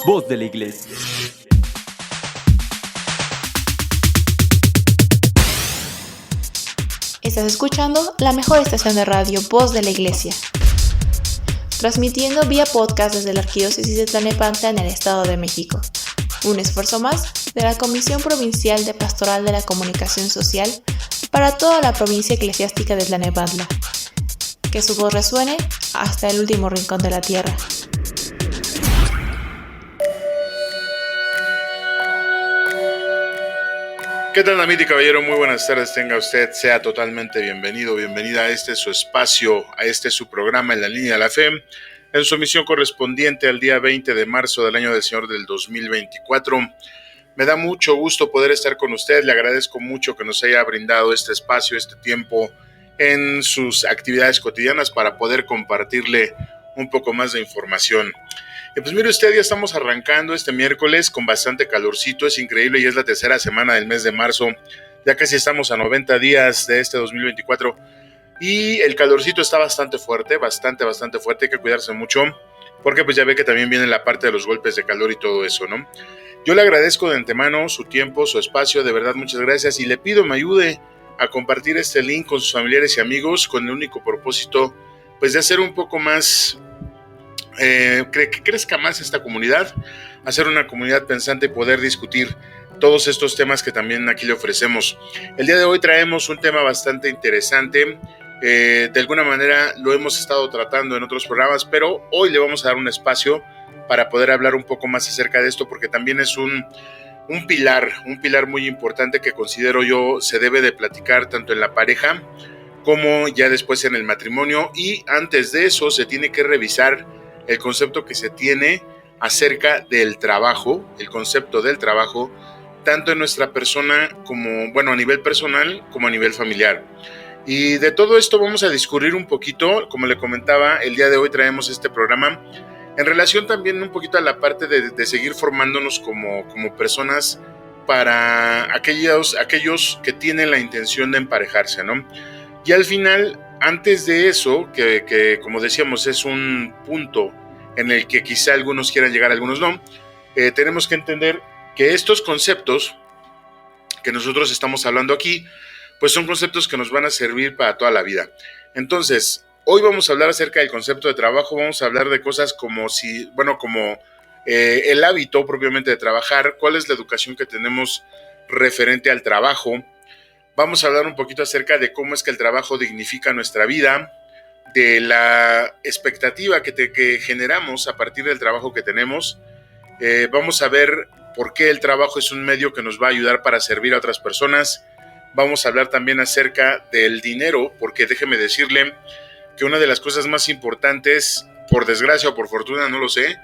Voz de la Iglesia. Estás escuchando la mejor estación de radio, Voz de la Iglesia, transmitiendo vía podcast desde la Arquidiócesis de Tlalnepantla en el Estado de México. Un esfuerzo más de la Comisión Provincial de Pastoral de la Comunicación Social para toda la provincia eclesiástica de Tlalnepantla. Que su voz resuene hasta el último rincón de la tierra. ¿Qué tal, damita y caballero? Muy buenas tardes, tenga usted, sea totalmente bienvenido, bienvenida a este su espacio, a este su programa En la Línea de la Fe, en su emisión correspondiente al día 20 de marzo del año del Señor del 2024. Me da mucho gusto poder estar con usted, le agradezco mucho que nos haya brindado este espacio, este tiempo en sus actividades cotidianas para poder compartirle un poco más de información. Pues mire usted, ya estamos arrancando este miércoles con bastante calorcito, es increíble y es la tercera semana del mes de marzo, ya casi estamos a 90 días de este 2024 y el calorcito está bastante fuerte, bastante fuerte, hay que cuidarse mucho porque pues ya ve que también viene la parte de los golpes de calor y todo eso, ¿no? Yo le agradezco de antemano su tiempo, su espacio, de verdad muchas gracias y le pido me ayude a compartir este link con sus familiares y amigos con el único propósito pues de hacer un poco más que crezca más esta comunidad, hacer una comunidad pensante y poder discutir todos estos temas que también aquí le ofrecemos. El día de hoy traemos un tema bastante interesante, de alguna manera lo hemos estado tratando en otros programas, pero hoy le vamos a dar un espacio para poder hablar un poco más acerca de esto, porque también es un pilar muy importante que considero yo se debe de platicar tanto en la pareja como ya después en el matrimonio, y antes de eso se tiene que revisar el concepto que se tiene acerca del trabajo, el concepto del trabajo, tanto en nuestra persona como, bueno, a nivel personal como a nivel familiar. Y de todo esto vamos a discurrir un poquito, como le comentaba, el día de hoy traemos este programa en relación también un poquito a la parte de seguir formándonos como personas para aquellos que tienen la intención de emparejarse, ¿no? Y al final, antes de eso, que como decíamos es un punto en el que quizá algunos quieran llegar, algunos no, tenemos que entender que estos conceptos que nosotros estamos hablando aquí, pues son conceptos que nos van a servir para toda la vida. Entonces, hoy vamos a hablar acerca del concepto de trabajo, vamos a hablar de cosas como el hábito propiamente de trabajar, cuál es la educación que tenemos referente al trabajo. Vamos a hablar un poquito acerca de cómo es que el trabajo dignifica nuestra vida, de la expectativa que generamos a partir del trabajo que tenemos. Vamos a ver por qué el trabajo es un medio que nos va a ayudar para servir a otras personas. Vamos a hablar también acerca del dinero, porque déjeme decirle que una de las cosas más importantes, por desgracia o por fortuna, no lo sé,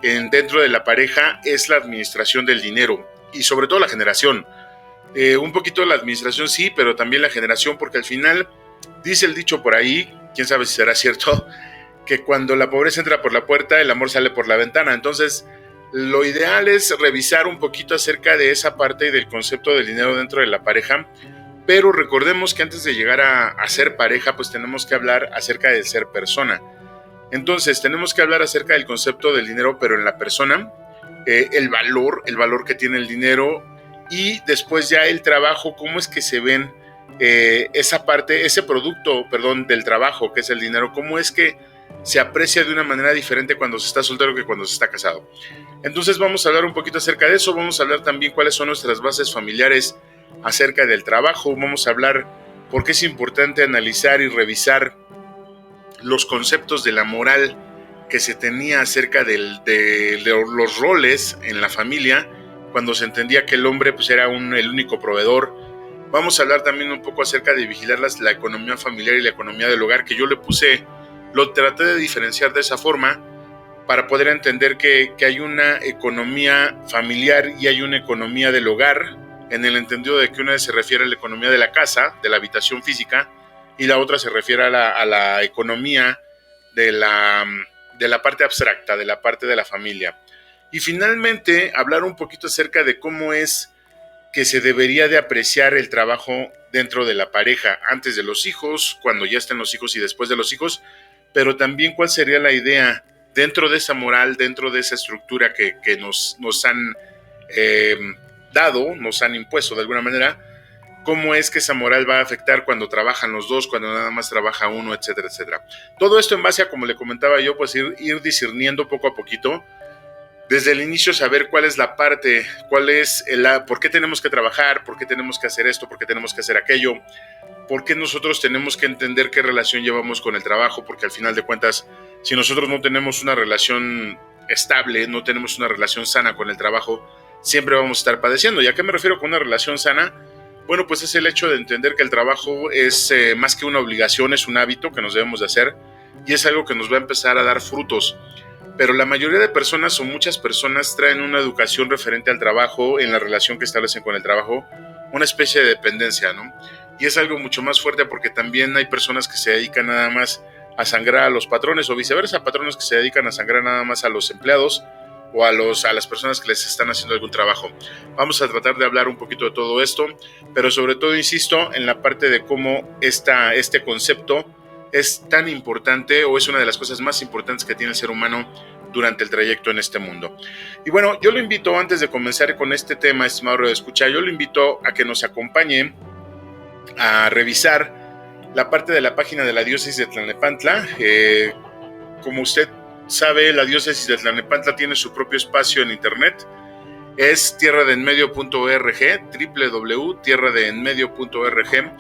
dentro de la pareja es la administración del dinero y sobre todo la generación. Un poquito la administración sí, pero también la generación, porque al final dice el dicho por ahí, quién sabe si será cierto, que cuando la pobreza entra por la puerta, el amor sale por la ventana. Entonces, lo ideal es revisar un poquito acerca de esa parte y del concepto del dinero dentro de la pareja, pero recordemos que antes de llegar a ser pareja, pues tenemos que hablar acerca de ser persona. Entonces, tenemos que hablar acerca del concepto del dinero, pero en la persona, el valor que tiene el dinero, y después ya el trabajo, cómo es que se ven esa parte, ese producto, del trabajo, que es el dinero, cómo es que se aprecia de una manera diferente cuando se está soltero que cuando se está casado. Entonces vamos a hablar un poquito acerca de eso, vamos a hablar también cuáles son nuestras bases familiares acerca del trabajo, vamos a hablar por qué es importante analizar y revisar los conceptos de la moral que se tenía acerca de los roles en la familia, cuando se entendía que el hombre pues era el único proveedor. Vamos a hablar también un poco acerca de vigilar la economía familiar y la economía del hogar, que yo lo traté de diferenciar de esa forma para poder entender que hay una economía familiar y hay una economía del hogar, en el entendido de que una se refiere a la economía de la casa, de la habitación física, y la otra se refiere a la economía de la parte abstracta, de la parte de la familia. Y finalmente, hablar un poquito acerca de cómo es que se debería de apreciar el trabajo dentro de la pareja, antes de los hijos, cuando ya estén los hijos y después de los hijos, pero también cuál sería la idea dentro de esa moral, dentro de esa estructura que nos han dado, nos han impuesto de alguna manera, cómo es que esa moral va a afectar cuando trabajan los dos, cuando nada más trabaja uno, etcétera, etcétera. Todo esto en base a, como le comentaba yo, pues ir discerniendo poco a poquito, desde el inicio saber cuál es la parte, por qué tenemos que trabajar, por qué tenemos que hacer esto, por qué tenemos que hacer aquello, por qué nosotros tenemos que entender qué relación llevamos con el trabajo, porque al final de cuentas, si nosotros no tenemos una relación estable, no tenemos una relación sana con el trabajo, siempre vamos a estar padeciendo. ¿Y a qué me refiero con una relación sana? Bueno, pues es el hecho de entender que el trabajo es más que una obligación, es un hábito que nos debemos de hacer y es algo que nos va a empezar a dar frutos. Pero la mayoría de personas o muchas personas traen una educación referente al trabajo, en la relación que establecen con el trabajo, una especie de dependencia, ¿no? Y es algo mucho más fuerte porque también hay personas que se dedican nada más a sangrar a los patrones o viceversa, patrones que se dedican a sangrar nada más a los empleados o a las personas que les están haciendo algún trabajo. Vamos a tratar de hablar un poquito de todo esto, pero sobre todo insisto en la parte de cómo este concepto es tan importante o es una de las cosas más importantes que tiene el ser humano durante el trayecto en este mundo. Y bueno, yo lo invito, antes de comenzar con este tema, estimado radioescucha, yo lo invito a que nos acompañe a revisar la parte de la página de la diócesis de Tlalnepantla. Como usted sabe, la diócesis de Tlalnepantla tiene su propio espacio en internet. Es tierradeenmedio.org, www.tierradeenmedio.org,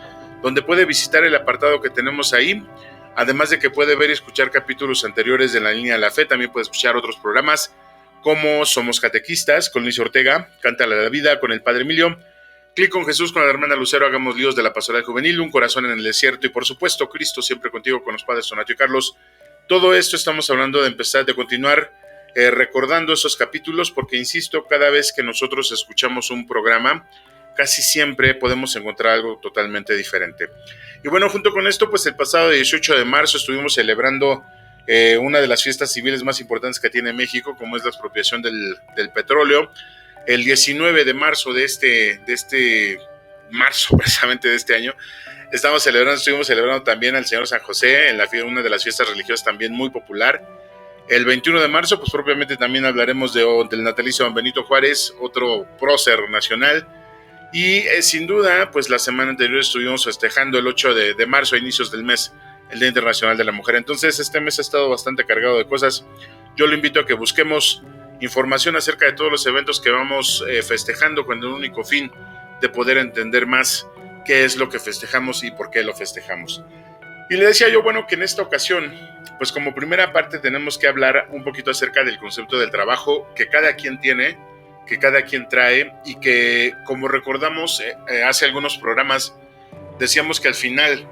donde puede visitar el apartado que tenemos ahí. Además de que puede ver y escuchar capítulos anteriores de La Línea de la Fe, también puede escuchar otros programas como Somos Catequistas con Luis Ortega, Cántale a la Vida con el Padre Emilio, Clic con Jesús con la hermana Lucero, Hagamos Líos de la Pastoral Juvenil, Un Corazón en el Desierto y por supuesto Cristo Siempre Contigo con los padres Donato y Carlos. Todo esto estamos hablando de continuar recordando esos capítulos porque, insisto, cada vez que nosotros escuchamos un programa, casi siempre podemos encontrar algo totalmente diferente. Y bueno, junto con esto, pues el pasado 18 de marzo estuvimos celebrando una de las fiestas civiles más importantes que tiene México, como es la expropiación del petróleo. El 19 de marzo de este marzo, precisamente de este año, estuvimos celebrando también al Señor San José, en una de las fiestas religiosas también muy popular. El 21 de marzo, pues propiamente también hablaremos del natalicio de Don Benito Juárez, otro prócer nacional. Y sin duda, pues la semana anterior estuvimos festejando el 8 de marzo, a inicios del mes, el Día Internacional de la Mujer. Entonces este mes ha estado bastante cargado de cosas. Yo lo invito a que busquemos información acerca de todos los eventos que vamos festejando con el único fin de poder entender más qué es lo que festejamos y por qué lo festejamos. Y le decía yo, bueno, que en esta ocasión, pues como primera parte tenemos que hablar un poquito acerca del concepto del trabajo que cada quien tiene, que cada quien trae y que, como recordamos hace algunos programas, decíamos que al final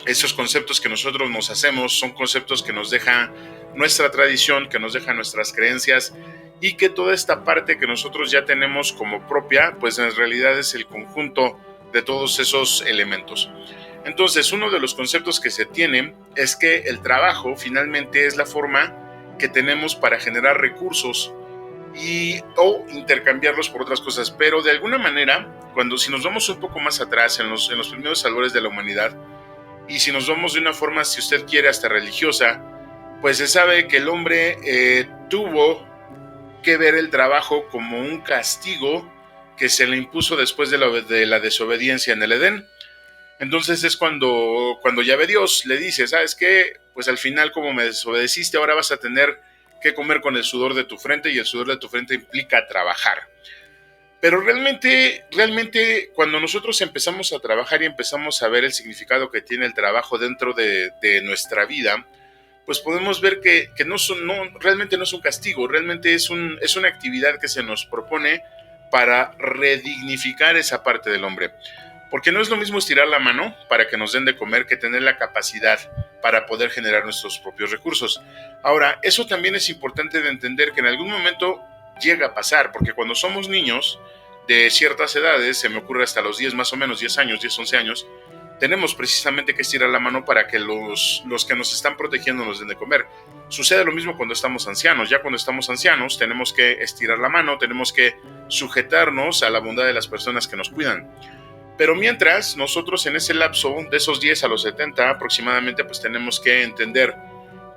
esos conceptos que nosotros nos hacemos son conceptos que nos deja nuestra tradición, que nos deja nuestras creencias y que toda esta parte que nosotros ya tenemos como propia, pues en realidad es el conjunto de todos esos elementos. Entonces, uno de los conceptos que se tiene es que el trabajo finalmente es la forma que tenemos para generar recursos o intercambiarlos por otras cosas, pero de alguna manera, si nos vamos un poco más atrás en los primeros albores de la humanidad, y si nos vamos de una forma, si usted quiere, hasta religiosa, pues se sabe que el hombre tuvo que ver el trabajo como un castigo que se le impuso después de la desobediencia en el Edén. Entonces es cuando Yahvé Dios le dice, ¿sabes qué? Pues al final, como me desobedeciste, ahora vas a tener que comer con el sudor de tu frente, y el sudor de tu frente implica trabajar. Pero realmente, cuando nosotros empezamos a trabajar y empezamos a ver el significado que tiene el trabajo dentro de nuestra vida, pues podemos ver que realmente no es un castigo, realmente es una actividad que se nos propone para redignificar esa parte del hombre. Porque no es lo mismo estirar la mano para que nos den de comer que tener la capacidad para poder generar nuestros propios recursos. Ahora, eso también es importante de entender que en algún momento llega a pasar, porque cuando somos niños de ciertas edades, se me ocurre hasta los 10 más o menos, 10 años, 10, 11 años, tenemos precisamente que estirar la mano para que los que nos están protegiendo nos den de comer. Sucede lo mismo cuando estamos ancianos. Ya cuando estamos ancianos tenemos que estirar la mano, tenemos que sujetarnos a la bondad de las personas que nos cuidan. Pero mientras, nosotros en ese lapso, de esos 10 a los 70 aproximadamente, pues tenemos que entender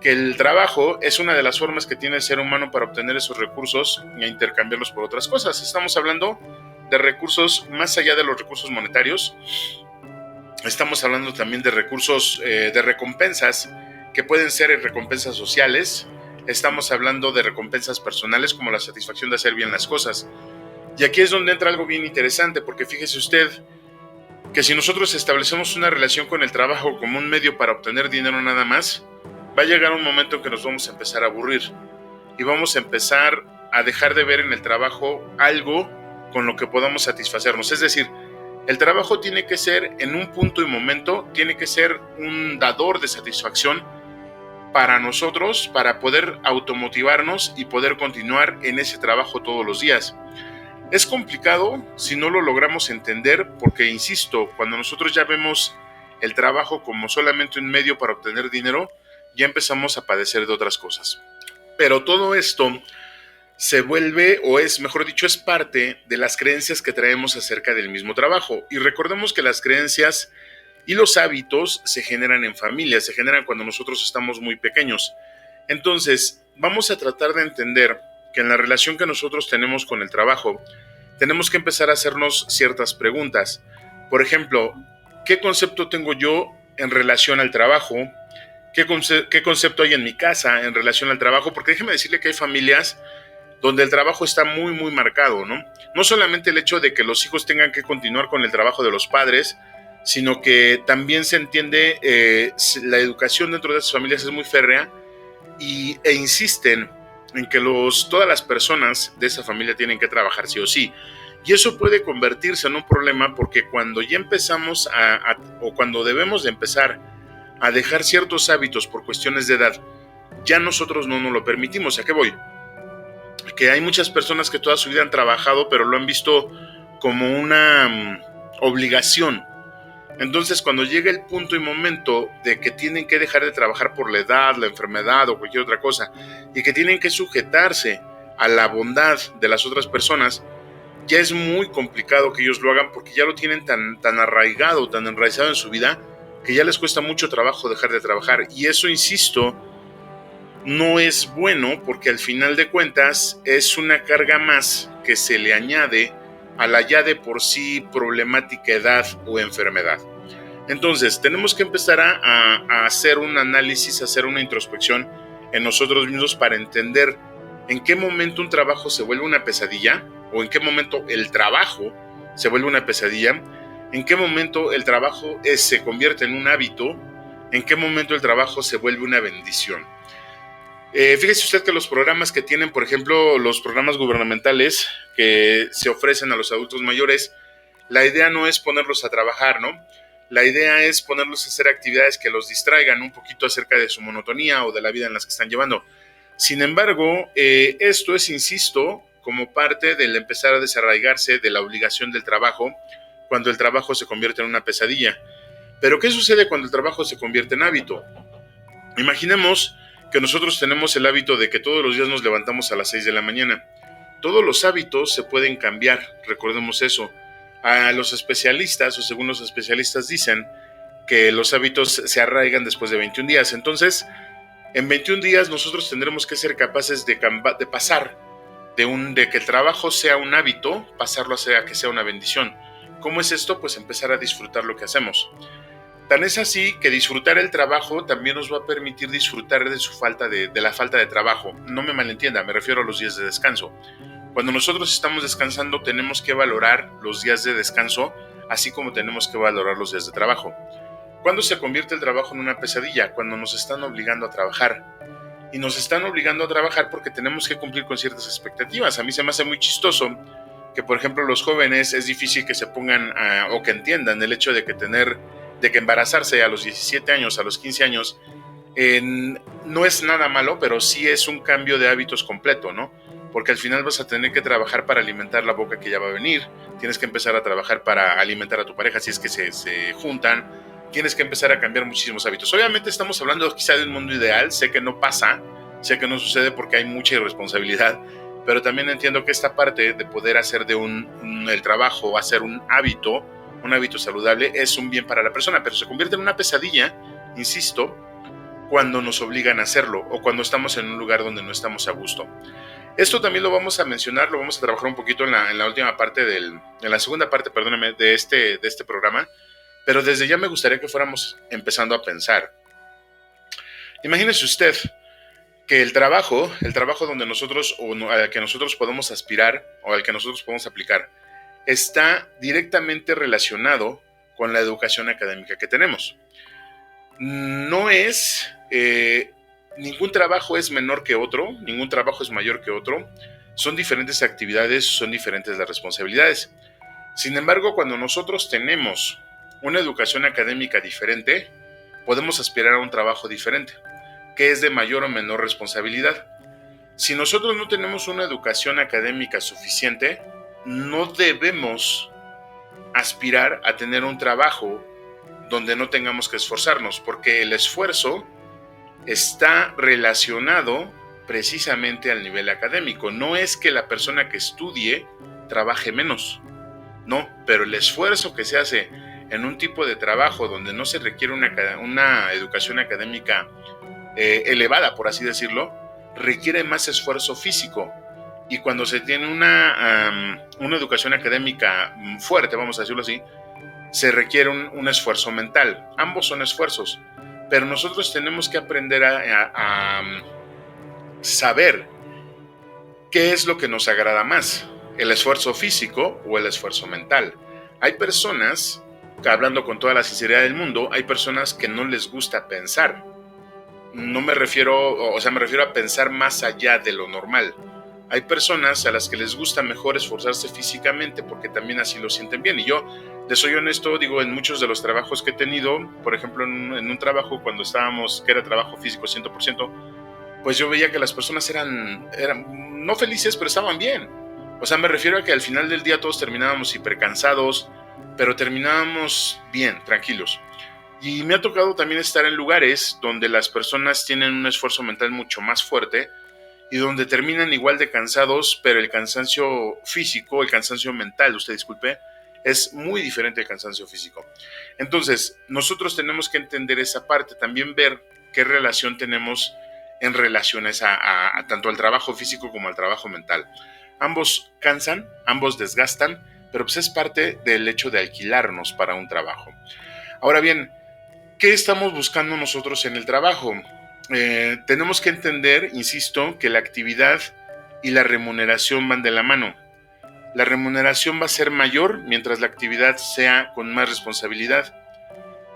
que el trabajo es una de las formas que tiene el ser humano para obtener esos recursos e intercambiarlos por otras cosas. Estamos hablando de recursos más allá de los recursos monetarios. Estamos hablando también de recursos, de recompensas, que pueden ser recompensas sociales. Estamos hablando de recompensas personales, como la satisfacción de hacer bien las cosas. Y aquí es donde entra algo bien interesante, porque fíjese usted que si nosotros establecemos una relación con el trabajo como un medio para obtener dinero nada más, va a llegar un momento en que nos vamos a empezar a aburrir y vamos a empezar a dejar de ver en el trabajo algo con lo que podamos satisfacernos. Es decir, el trabajo tiene que ser, en un punto y momento, tiene que ser un dador de satisfacción para nosotros, para poder automotivarnos y poder continuar en ese trabajo todos los días. Es complicado si no lo logramos entender, porque, insisto, cuando nosotros ya vemos el trabajo como solamente un medio para obtener dinero, ya empezamos a padecer de otras cosas. Pero todo esto se vuelve, o es, mejor dicho, es parte de las creencias que traemos acerca del mismo trabajo. Y recordemos que las creencias y los hábitos se generan en familia, se generan cuando nosotros estamos muy pequeños. Entonces, vamos a tratar de entender que en la relación que nosotros tenemos con el trabajo, tenemos que empezar a hacernos ciertas preguntas. Por ejemplo, ¿qué concepto tengo yo en relación al trabajo? ¿Qué concepto hay en mi casa en relación al trabajo? Porque déjeme decirle que hay familias donde el trabajo está muy, muy marcado, ¿no? No solamente el hecho de que los hijos tengan que continuar con el trabajo de los padres, sino que también se entiende la educación dentro de esas familias es muy férrea e insisten en que todas las personas de esa familia tienen que trabajar sí o sí. Y eso puede convertirse en un problema, porque cuando ya empezamos o cuando debemos de empezar a dejar ciertos hábitos por cuestiones de edad, ya nosotros no nos lo permitimos. ¿A qué voy? Que hay muchas personas que toda su vida han trabajado, pero lo han visto como una obligación. Entonces, cuando llega el punto y momento de que tienen que dejar de trabajar por la edad, la enfermedad o cualquier otra cosa, y que tienen que sujetarse a la bondad de las otras personas, ya es muy complicado que ellos lo hagan, porque ya lo tienen tan arraigado, tan enraizado en su vida, que ya les cuesta mucho trabajo dejar de trabajar. Y eso, insisto, no es bueno, porque al final de cuentas es una carga más que se le añade a la ya de por sí problemática edad o enfermedad. Entonces, tenemos que empezar a hacer un análisis, a hacer una introspección en nosotros mismos para entender en qué momento un trabajo se vuelve una pesadilla, o en qué momento el trabajo se vuelve una pesadilla, en qué momento el trabajo se convierte en un hábito, en qué momento el trabajo se vuelve una bendición. Fíjese usted que los programas que tienen, por ejemplo, los programas gubernamentales que se ofrecen a los adultos mayores, la idea no es ponerlos a trabajar, ¿no? La idea es ponerlos a hacer actividades que los distraigan un poquito acerca de su monotonía o de la vida en las que están llevando. Sin embargo, esto es, insisto, como parte del empezar a desarraigarse de la obligación del trabajo, cuando el trabajo se convierte en una pesadilla. Pero ¿qué sucede cuando el trabajo se convierte en hábito? Imaginemos que nosotros tenemos el hábito de que todos los días nos levantamos a las 6 de la mañana. Todos los hábitos se pueden cambiar, recordemos eso. A los especialistas, o según los especialistas dicen, que los hábitos se arraigan después de 21 días. Entonces, en 21 días nosotros tendremos que ser capaces de pasar de que el trabajo sea un hábito, pasarlo a que sea una bendición. ¿Cómo es esto? Pues empezar a disfrutar lo que hacemos. Tan es así que disfrutar el trabajo también nos va a permitir disfrutar de la falta de trabajo. No me malentienda, me refiero a los días de descanso. Cuando nosotros estamos descansando, tenemos que valorar los días de descanso, así como tenemos que valorar los días de trabajo. ¿Cuándo se convierte el trabajo en una pesadilla? Cuando nos están obligando a trabajar. Y nos están obligando a trabajar porque tenemos que cumplir con ciertas expectativas. A mí se me hace muy chistoso que, por ejemplo, los jóvenes es difícil que se pongan o que entiendan el hecho de que embarazarse a los 17 años, a los 15 años, no es nada malo, pero sí es un cambio de hábitos completo, ¿no? Porque al final vas a tener que trabajar para alimentar la boca que ya va a venir, tienes que empezar a trabajar para alimentar a tu pareja si es que se juntan, tienes que empezar a cambiar muchísimos hábitos. Obviamente estamos hablando quizá de un mundo ideal, sé que no pasa, sé que no sucede porque hay mucha irresponsabilidad, pero también entiendo que esta parte de poder hacer de el trabajo, hacer un hábito saludable, es un bien para la persona, pero se convierte en una pesadilla, insisto, cuando nos obligan a hacerlo o cuando estamos en un lugar donde no estamos a gusto. Esto también lo vamos a mencionar, lo vamos a trabajar un poquito en la última parte en la segunda parte, perdóname, de este programa, pero desde ya me gustaría que fuéramos empezando a pensar. Imagínese usted que el trabajo donde nosotros, o al que nosotros podemos aspirar o al que nosotros podemos aplicar, está directamente relacionado con la educación académica que tenemos. No es, ningún trabajo es menor que otro, ningún trabajo es mayor que otro, son diferentes actividades, son diferentes las responsabilidades. Sin embargo, cuando nosotros tenemos una educación académica diferente, podemos aspirar a un trabajo diferente, que es de mayor o menor responsabilidad. Si nosotros no tenemos una educación académica suficiente, no debemos aspirar a tener un trabajo donde no tengamos que esforzarnos, porque el esfuerzo está relacionado precisamente al nivel académico. No es que la persona que estudie trabaje menos, no, pero el esfuerzo que se hace en un tipo de trabajo donde no se requiere una educación académica elevada, por así decirlo, requiere más esfuerzo físico. Y cuando se tiene una educación académica fuerte, vamos a decirlo así, se requiere un esfuerzo mental. Ambos son esfuerzos, pero nosotros tenemos que aprender a saber qué es lo que nos agrada más, el esfuerzo físico o el esfuerzo mental. Hay personas, hablando con toda la sinceridad del mundo, hay personas que no les gusta pensar. No me refiero, me refiero a pensar más allá de lo normal. Hay personas a las que les gusta mejor esforzarse físicamente porque también así lo sienten bien. Y yo, les soy honesto, digo, en muchos de los trabajos que he tenido, por ejemplo, en un trabajo cuando estábamos, que era trabajo físico 100%, pues yo veía que las personas eran no felices, pero estaban bien. O sea, me refiero a que al final del día todos terminábamos hipercansados, pero terminábamos bien, tranquilos. Y me ha tocado también estar en lugares donde las personas tienen un esfuerzo mental mucho más fuerte y donde terminan igual de cansados, pero el cansancio físico, el cansancio mental, usted disculpe, es muy diferente al cansancio físico. Entonces, nosotros tenemos que entender esa parte, también ver qué relación tenemos en relaciones a tanto al trabajo físico como al trabajo mental. Ambos cansan, ambos desgastan, pero pues es parte del hecho de alquilarnos para un trabajo. Ahora bien, ¿qué estamos buscando nosotros en el trabajo? Tenemos que entender, insisto, que la actividad y la remuneración van de la mano. La remuneración va a ser mayor mientras la actividad sea con más responsabilidad.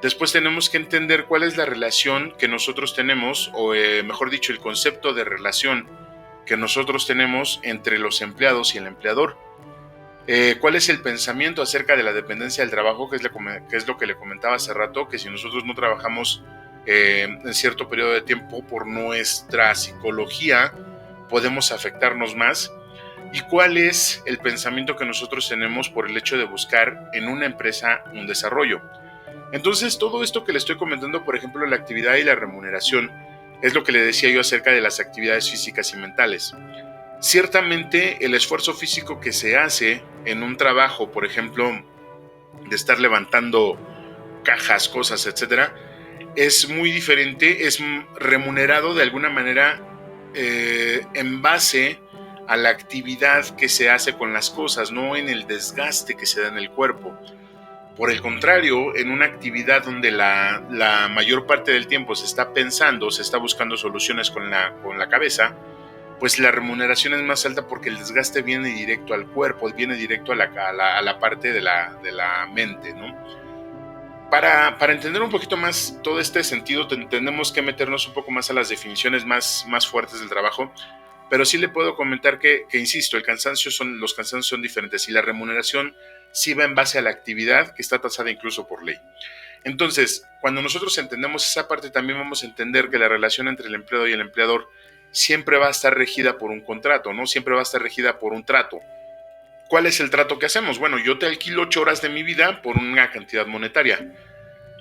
Después tenemos que entender cuál es la relación que nosotros tenemos, o mejor dicho, el concepto de relación que nosotros tenemos entre los empleados y el empleador. ¿Cuál es el pensamiento acerca de la dependencia del trabajo? Que es lo que le comentaba hace rato, que si nosotros no trabajamos en cierto periodo de tiempo, por nuestra psicología podemos afectarnos más. ¿Y cuál es el pensamiento que nosotros tenemos por el hecho de buscar en una empresa un desarrollo? Entonces, todo esto que le estoy comentando, por ejemplo, la actividad y la remuneración, es lo que le decía yo acerca de las actividades físicas y mentales. Ciertamente, el esfuerzo físico que se hace en un trabajo, por ejemplo, de estar levantando cajas, cosas, etcétera, es muy diferente, es remunerado de alguna manera en base a la actividad que se hace con las cosas, no en el desgaste que se da en el cuerpo. Por el contrario, en una actividad donde la mayor parte del tiempo se está pensando, se está buscando soluciones con la cabeza, pues la remuneración es más alta porque el desgaste viene directo al cuerpo, viene directo a la parte de la mente, ¿no? Para entender un poquito más todo este sentido, tenemos que meternos un poco más a las definiciones más fuertes del trabajo, pero sí le puedo comentar que insisto, los cansancios son diferentes y la remuneración sí va en base a la actividad que está tasada incluso por ley. Entonces, cuando nosotros entendemos esa parte, también vamos a entender que la relación entre el empleado y el empleador siempre va a estar regida por un contrato, ¿no? Siempre va a estar regida por un trato. ¿Cuál es el trato que hacemos? Bueno, yo te alquilo 8 horas de mi vida por una cantidad monetaria.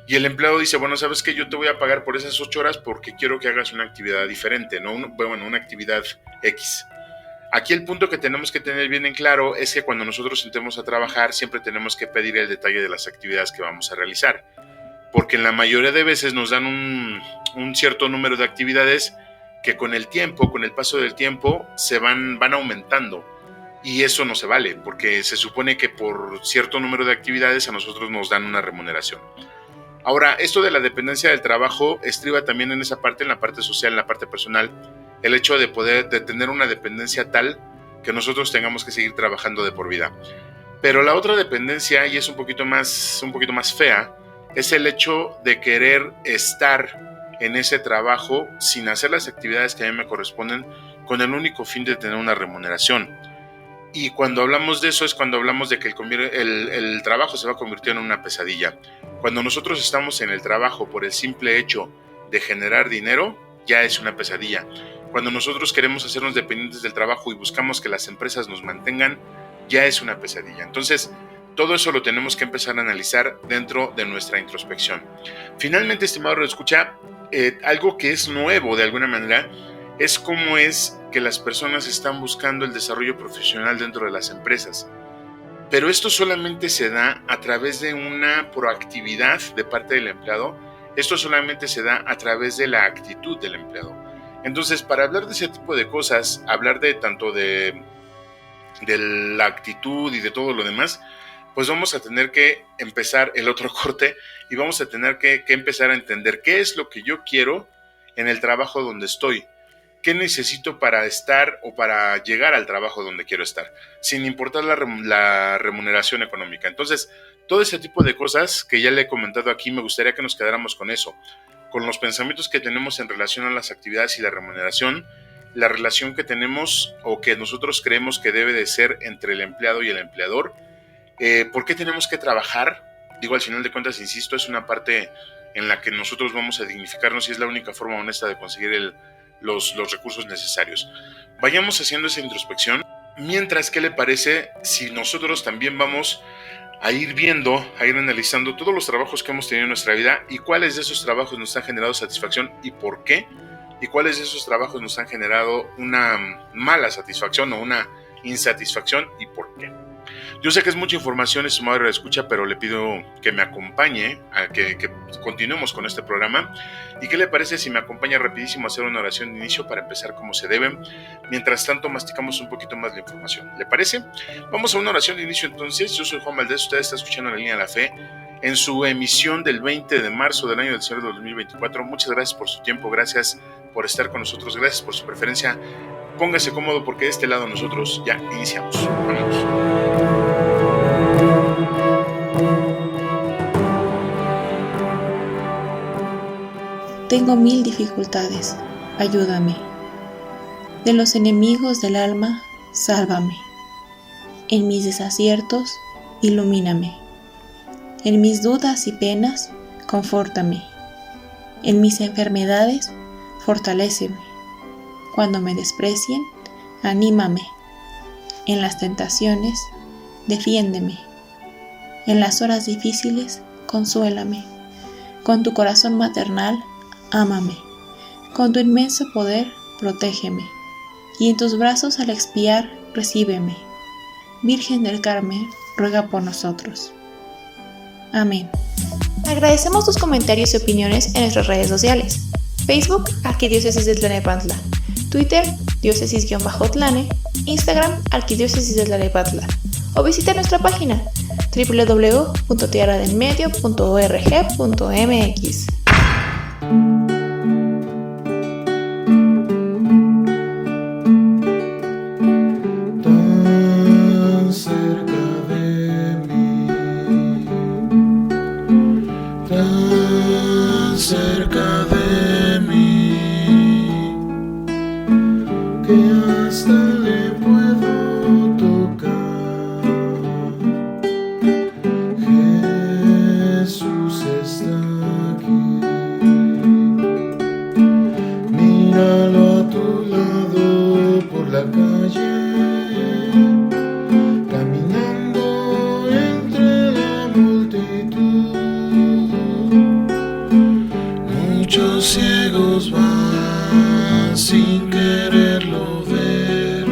Y el empleado dice, bueno, ¿sabes qué? Yo te voy a pagar por esas 8 horas porque quiero que hagas una actividad diferente, ¿no? Una actividad X. Aquí el punto que tenemos que tener bien en claro es que cuando nosotros entremos a trabajar siempre tenemos que pedir el detalle de las actividades que vamos a realizar. porque en la mayoría de veces nos dan un cierto número de actividades que con el tiempo, con el paso del tiempo, se van aumentando. Y eso no se vale, porque se supone que por cierto número de actividades a nosotros nos dan una remuneración. Ahora, esto de la dependencia del trabajo estriba también en esa parte, en la parte social, en la parte personal, el hecho de tener una dependencia tal que nosotros tengamos que seguir trabajando de por vida. Pero la otra dependencia, y es un poquito más fea, es el hecho de querer estar en ese trabajo sin hacer las actividades que a mí me corresponden con el único fin de tener una remuneración. Y cuando hablamos de eso es cuando hablamos de que el trabajo se va convirtiendo en una pesadilla. Cuando nosotros estamos en el trabajo por el simple hecho de generar dinero, ya es una pesadilla. Cuando nosotros queremos hacernos dependientes del trabajo y buscamos que las empresas nos mantengan, ya es una pesadilla. Entonces, todo eso lo tenemos que empezar a analizar dentro de nuestra introspección. Finalmente, estimado radioescucha, algo que es nuevo de alguna manera es cómo es que las personas están buscando el desarrollo profesional dentro de las empresas. Pero esto solamente se da a través de una proactividad de parte del empleado. Esto solamente se da a través de la actitud del empleado. Entonces, para hablar de ese tipo de cosas, hablar de tanto de la actitud y de todo lo demás, pues vamos a tener que empezar el otro corte y vamos a tener que empezar a entender qué es lo que yo quiero en el trabajo donde estoy. ¿Qué necesito para estar o para llegar al trabajo donde quiero estar? Sin importar la remuneración económica. Entonces, todo ese tipo de cosas que ya le he comentado aquí, me gustaría que nos quedáramos con eso. Con los pensamientos que tenemos en relación a las actividades y la remuneración, la relación que tenemos o que nosotros creemos que debe de ser entre el empleado y el empleador. ¿Por qué tenemos que trabajar? Digo, al final de cuentas, insisto, es una parte en la que nosotros vamos a dignificarnos y es la única forma honesta de conseguir los recursos necesarios. Vayamos haciendo esa introspección. Mientras, ¿qué le parece si nosotros también vamos a ir viendo, a ir analizando todos los trabajos que hemos tenido en nuestra vida y cuáles de esos trabajos nos han generado satisfacción y por qué? Y cuáles de esos trabajos nos han generado una mala satisfacción o una insatisfacción y por qué. Yo sé que es mucha información, estimado radioescucha, pero le pido que me acompañe, a que continuemos con este programa. ¿Y qué le parece si me acompaña rapidísimo a hacer una oración de inicio para empezar como se debe? Mientras tanto, masticamos un poquito más la información. ¿Le parece? Vamos a una oración de inicio entonces. Yo soy Juan Valdés, usted está escuchando La Línea de la Fe en su emisión del 20 de marzo del año del Señor 2024. Muchas gracias por su tiempo, gracias por estar con nosotros, gracias por su preferencia. Póngase cómodo porque de este lado nosotros ya iniciamos. Vamos. Tengo 1000 dificultades, ayúdame. De los enemigos del alma, sálvame. En mis desaciertos, ilumíname. En mis dudas y penas, confórtame. En mis enfermedades, fortaléceme. Cuando me desprecien, anímame. En las tentaciones, defiéndeme. En las horas difíciles, consuélame. Con tu corazón maternal, ámame. Con tu inmenso poder, protégeme. Y en tus brazos al expiar, recíbeme. Virgen del Carmen, ruega por nosotros. Amén. Agradecemos tus comentarios y opiniones en nuestras redes sociales. Facebook, Arquidiócesis de Tlalnepantla. Twitter, diócesis-tlane. Instagram, Arquidiócesis de Tlalnepantla. O visita nuestra página www.tierradelmedio.org.mx. Cerca de mí, que hasta le puedo tocar. Jesús está aquí, míralo a tu lado por la calle, caminando entre la multitud. Muchos ciegos van sin quererlo ver,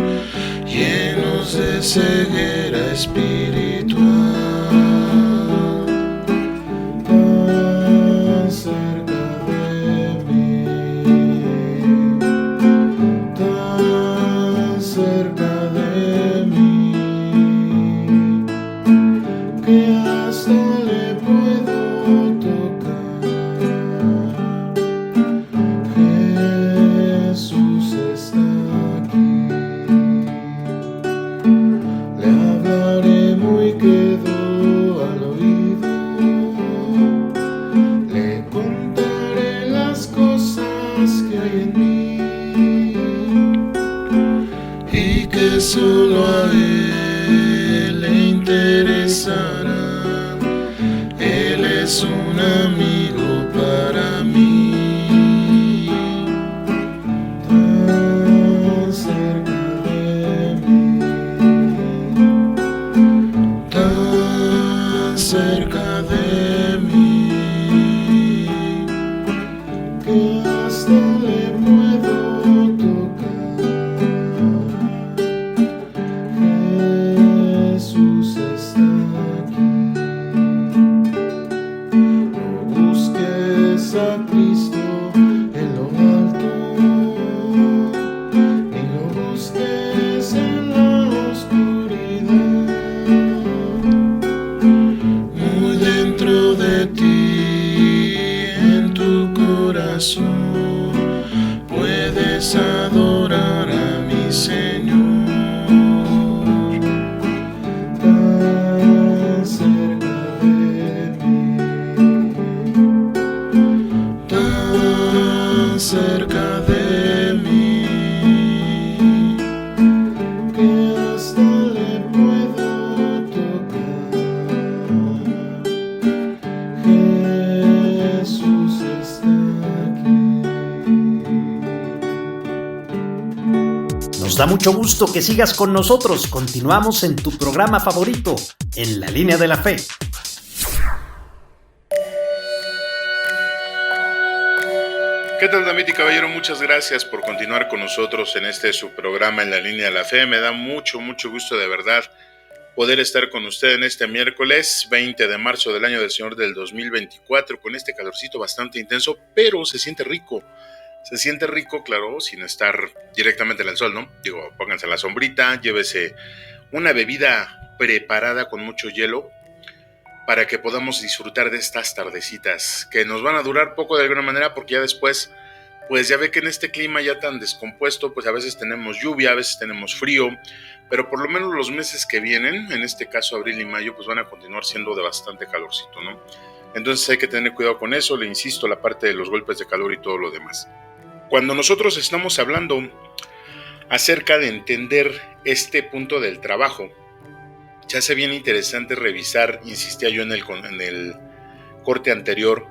que solo a Él le interesará. Él es un amigo para mí. Tan cerca de mí, tan cerca de mí, que hasta le puedo tocar. Jesús está aquí. No busques a Cristo en lo alto, ni lo busques en la oscuridad. Muy dentro de ti, en tu corazón, puedes adorar a mi Señor. Tan cerca de mí, tan cerca de mí, que hasta le puedo tocar. Jesús está aquí. Nos da mucho gusto que sigas con nosotros. Continuamos en tu programa favorito, En la Línea de la Fe. ¿Qué tal, David y caballero? Muchas gracias por continuar con nosotros en su programa En la Línea de la Fe. Me da mucho gusto de verdad poder estar con usted en este miércoles 20 de marzo del año del Señor del 2024 con este calorcito bastante intenso, pero se siente rico. Se siente rico, claro, sin estar directamente en el sol, ¿no? Digo, pónganse la sombrita, llévese una bebida preparada con mucho hielo para que podamos disfrutar de estas tardecitas que nos van a durar poco de alguna manera, porque ya después, pues ya ve que en este clima ya tan descompuesto, pues a veces tenemos lluvia, a veces tenemos frío, pero por lo menos los meses que vienen, en este caso abril y mayo, pues van a continuar siendo de bastante calorcito, ¿no? Entonces hay que tener cuidado con eso, le insisto, la parte de los golpes de calor y todo lo demás. Cuando nosotros estamos hablando acerca de entender este punto del trabajo, se hace bien interesante revisar, insistía yo en el corte anterior,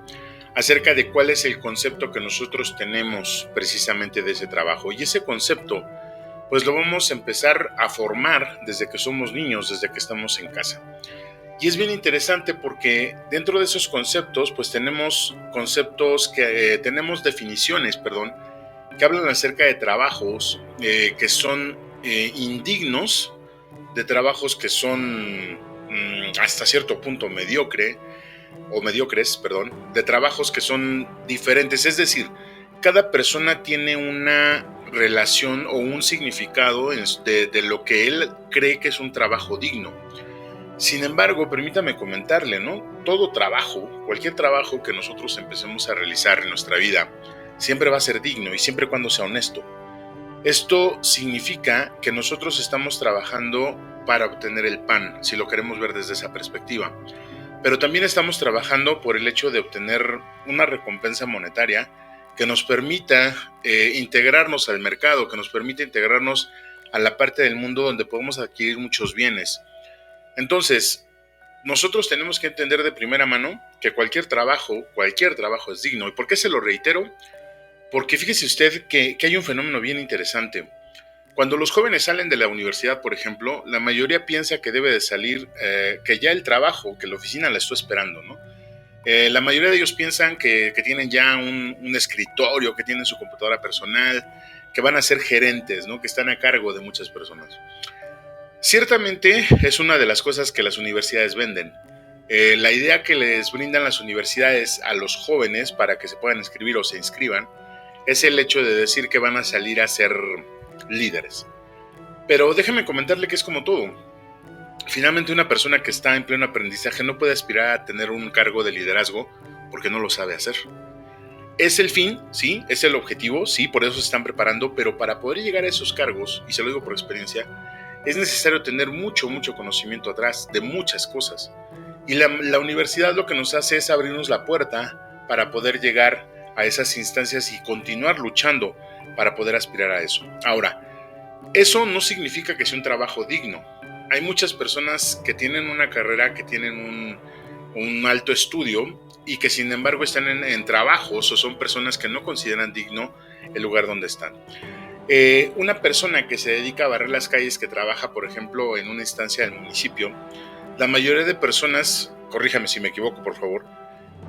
acerca de cuál es el concepto que nosotros tenemos precisamente de ese trabajo. Y ese concepto, pues lo vamos a empezar a formar desde que somos niños, desde que estamos en casa. Y es bien interesante porque dentro de esos conceptos, pues tenemos definiciones, que hablan acerca de trabajos que son indignos, de trabajos que son hasta cierto punto mediocres, de trabajos que son diferentes. Es decir, cada persona tiene una relación o un significado de lo que él cree que es un trabajo digno. Sin embargo, permítame comentarle, ¿no? Todo trabajo, cualquier trabajo que nosotros empecemos a realizar en nuestra vida, siempre va a ser digno y siempre y cuando sea honesto. Esto significa que nosotros estamos trabajando para obtener el pan, si lo queremos ver desde esa perspectiva. Pero también estamos trabajando por el hecho de obtener una recompensa monetaria que nos permita integrarnos al mercado, que nos permita integrarnos a la parte del mundo donde podemos adquirir muchos bienes. Entonces, nosotros tenemos que entender de primera mano que cualquier trabajo es digno. ¿Y por qué se lo reitero? Porque fíjese usted que hay un fenómeno bien interesante. Cuando los jóvenes salen de la universidad, por ejemplo, la mayoría piensa que debe de salir, que ya el trabajo, que la oficina la está esperando, ¿no? La mayoría de ellos piensan que tienen ya un escritorio, que tienen su computadora personal, que van a ser gerentes, ¿no? Que están a cargo de muchas personas. Ciertamente es una de las cosas que las universidades venden. La idea que les brindan las universidades a los jóvenes para que se puedan inscribir o se inscriban es el hecho de decir que van a salir a ser líderes. Pero déjeme comentarle que es como todo. Finalmente, una persona que está en pleno aprendizaje no puede aspirar a tener un cargo de liderazgo porque no lo sabe hacer. Es el fin, sí, es el objetivo, sí, por eso se están preparando, pero para poder llegar a esos cargos, y se lo digo por experiencia, es necesario tener mucho conocimiento atrás de muchas cosas. Y la universidad lo que nos hace es abrirnos la puerta para poder llegar a esas instancias y continuar luchando para poder aspirar a eso. Ahora, Eso no significa que sea un trabajo digno. Hay muchas personas que tienen una carrera, que tienen un alto estudio y que sin embargo están en trabajos o son personas que no consideran digno el lugar donde están. Una persona que se dedica a barrer las calles, que trabaja, por ejemplo, en una instancia del municipio, la mayoría de personas, corríjame si me equivoco, por favor,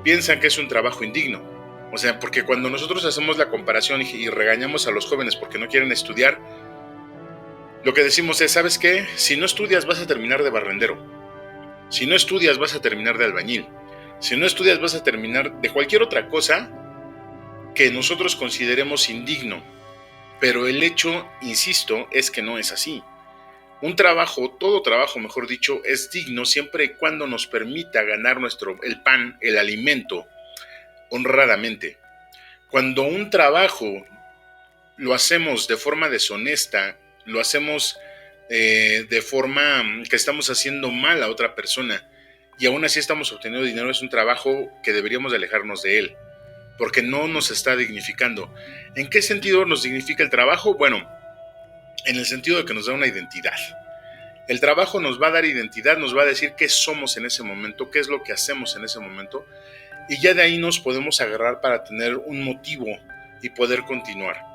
piensan que es un trabajo indigno. O sea, porque cuando nosotros hacemos la comparación y regañamos a los jóvenes porque no quieren estudiar, lo que decimos es, ¿sabes qué? Si no estudias vas a terminar de barrendero. Si no estudias vas a terminar de albañil. Si no estudias vas a terminar de cualquier otra cosa que nosotros consideremos indigno. Pero el hecho, insisto, es que no es así. Un trabajo, todo trabajo mejor dicho, es digno siempre y cuando nos permita ganar el pan, el alimento, honradamente. Cuando un trabajo lo hacemos de forma deshonesta, lo hacemos de forma que estamos haciendo mal a otra persona y aún así estamos obteniendo dinero, es un trabajo que deberíamos de alejarnos de él, porque no nos está dignificando. ¿En qué sentido nos dignifica el trabajo? Bueno, en el sentido de que nos da una identidad. El trabajo nos va a dar identidad, nos va a decir qué somos en ese momento, qué es lo que hacemos en ese momento, y ya de ahí nos podemos agarrar para tener un motivo y poder continuar.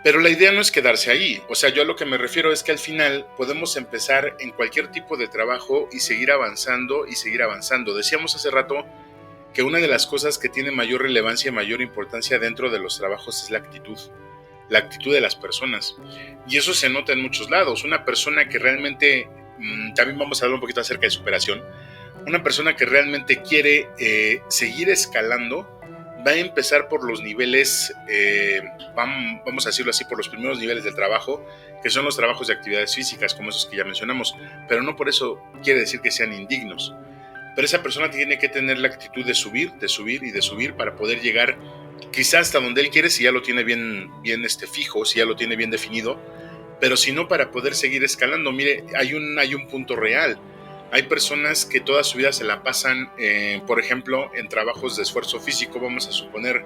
Pero la idea no es quedarse ahí. O sea, yo a lo que me refiero es que al final podemos empezar en cualquier tipo de trabajo y seguir avanzando y seguir avanzando. Decíamos hace rato que una de las cosas que tiene mayor relevancia y mayor importancia dentro de los trabajos es la actitud de las personas. Y eso se nota en muchos lados. Una persona que realmente, también vamos a hablar un poquito acerca de superación, una persona que realmente quiere seguir escalando, va a empezar por los niveles, vamos a decirlo así, por los primeros niveles del trabajo, que son los trabajos de actividades físicas, como esos que ya mencionamos, pero no por eso quiere decir que sean indignos. Pero esa persona tiene que tener la actitud de subir y de subir para poder llegar quizás hasta donde él quiere, si ya lo tiene bien fijo, si ya lo tiene bien definido, pero si no, para poder seguir escalando. Mire, hay un punto real. Hay personas que toda su vida se la pasan, por ejemplo, en trabajos de esfuerzo físico, vamos a suponer,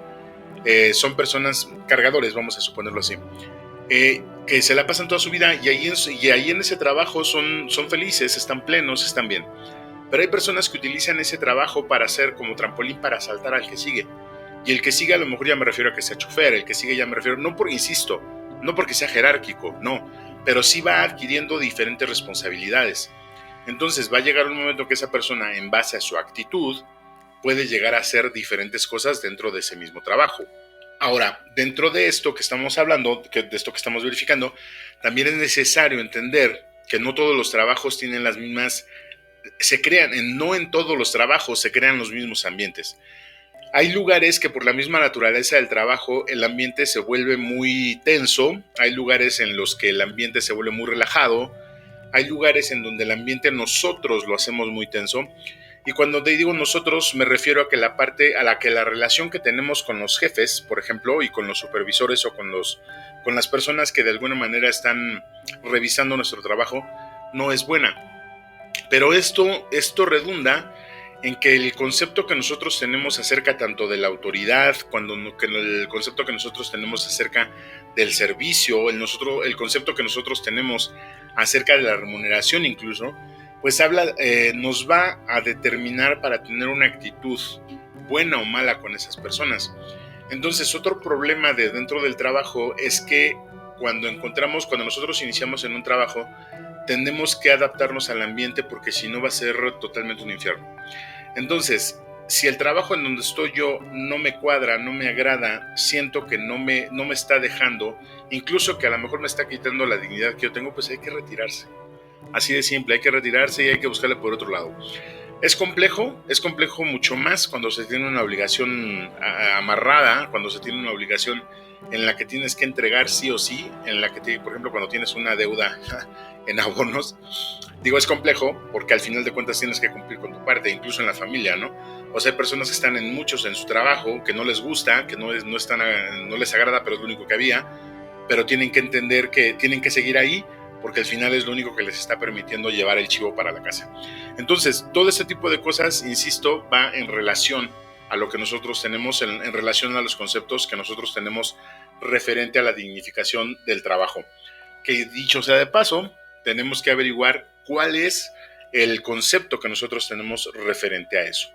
son personas cargadores, vamos a suponerlo así, que se la pasan toda su vida y ahí en ese trabajo son felices, están plenos, están bien. Pero hay personas que utilizan ese trabajo para hacer como trampolín para saltar al que sigue. Y el que sigue a lo mejor ya me refiero a que sea chofer, el que sigue ya me refiero, no porque sea jerárquico, no, pero sí va adquiriendo diferentes responsabilidades. Entonces va a llegar un momento que esa persona, en base a su actitud, puede llegar a hacer diferentes cosas dentro de ese mismo trabajo. Ahora, dentro de esto que estamos hablando, de esto que estamos verificando, también es necesario entender que no todos los trabajos tienen las mismas, no en todos los trabajos se crean los mismos ambientes. Hay lugares que por la misma naturaleza del trabajo el ambiente se vuelve muy tenso, hay lugares en los que el ambiente se vuelve muy relajado, hay lugares en donde el ambiente nosotros lo hacemos muy tenso, y cuando te digo nosotros me refiero a que la relación que tenemos con los jefes, por ejemplo, y con los supervisores o con las personas que de alguna manera están revisando nuestro trabajo, no es buena. Pero esto redunda en que el concepto que nosotros tenemos acerca tanto de la autoridad, el concepto que nosotros tenemos acerca del servicio, el concepto que nosotros tenemos acerca de la remuneración incluso, pues nos va a determinar para tener una actitud buena o mala con esas personas. Entonces, otro problema dentro del trabajo es que cuando nosotros iniciamos en un trabajo, tendemos que adaptarnos al ambiente porque si no va a ser totalmente un infierno. Entonces, si el trabajo en donde estoy yo no me cuadra, no me agrada, siento que no me está dejando, incluso que a lo mejor me está quitando la dignidad que yo tengo, pues hay que retirarse. Así de simple, hay que retirarse y hay que buscarle por otro lado. Es complejo mucho más cuando se tiene una obligación amarrada, cuando se tiene una obligación en la que tienes que entregar sí o sí, en la que, por ejemplo, cuando tienes una deuda en abonos, es complejo porque al final de cuentas tienes que cumplir con tu parte, incluso en la familia, ¿no? O sea, hay personas que están en su trabajo, que no les gusta, que no les agrada, pero es lo único que había, pero tienen que entender que tienen que seguir ahí porque al final es lo único que les está permitiendo llevar el chivo para la casa. Entonces, todo este tipo de cosas, insisto, va en relación a lo que nosotros tenemos, en relación a los conceptos que nosotros tenemos referente a la dignificación del trabajo. que dicho sea de paso, tenemos que averiguar cuál es el concepto que nosotros tenemos referente a eso.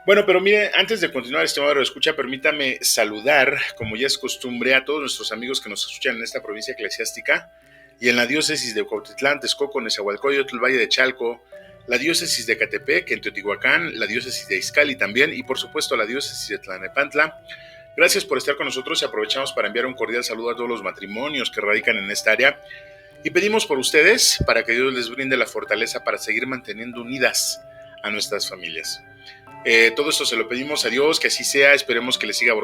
Bueno, pero mire, antes de continuar, estimado escucha, permítame saludar, como ya es costumbre, a todos nuestros amigos que nos escuchan en esta provincia eclesiástica y en la diócesis de Cuautitlán, Texcoco, Nezahualcóyotl, Valle de Chalco, la diócesis de Ecatepec, en Teotihuacán, la diócesis de Izcalli también, y por supuesto la diócesis de Tlalnepantla. Gracias por estar con nosotros y aprovechamos para enviar un cordial saludo a todos los matrimonios que radican en esta área y pedimos por ustedes para que Dios les brinde la fortaleza para seguir manteniendo unidas a nuestras familias. Todo esto se lo pedimos a Dios, que así sea. Esperemos que les siga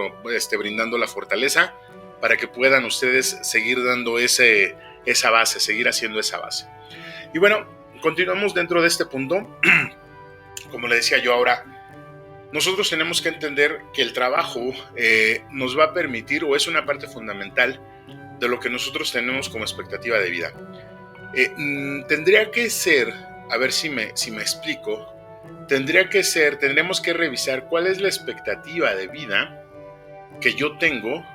brindando la fortaleza para que puedan ustedes seguir dando esa base, seguir haciendo esa base. Y bueno, continuamos dentro de este punto. Como le decía yo ahora, nosotros tenemos que entender que el trabajo nos va a permitir, o es una parte fundamental de lo que nosotros tenemos como expectativa de vida. Tendría que ser, a ver si me explico, tendremos que revisar cuál es la expectativa de vida que yo tengo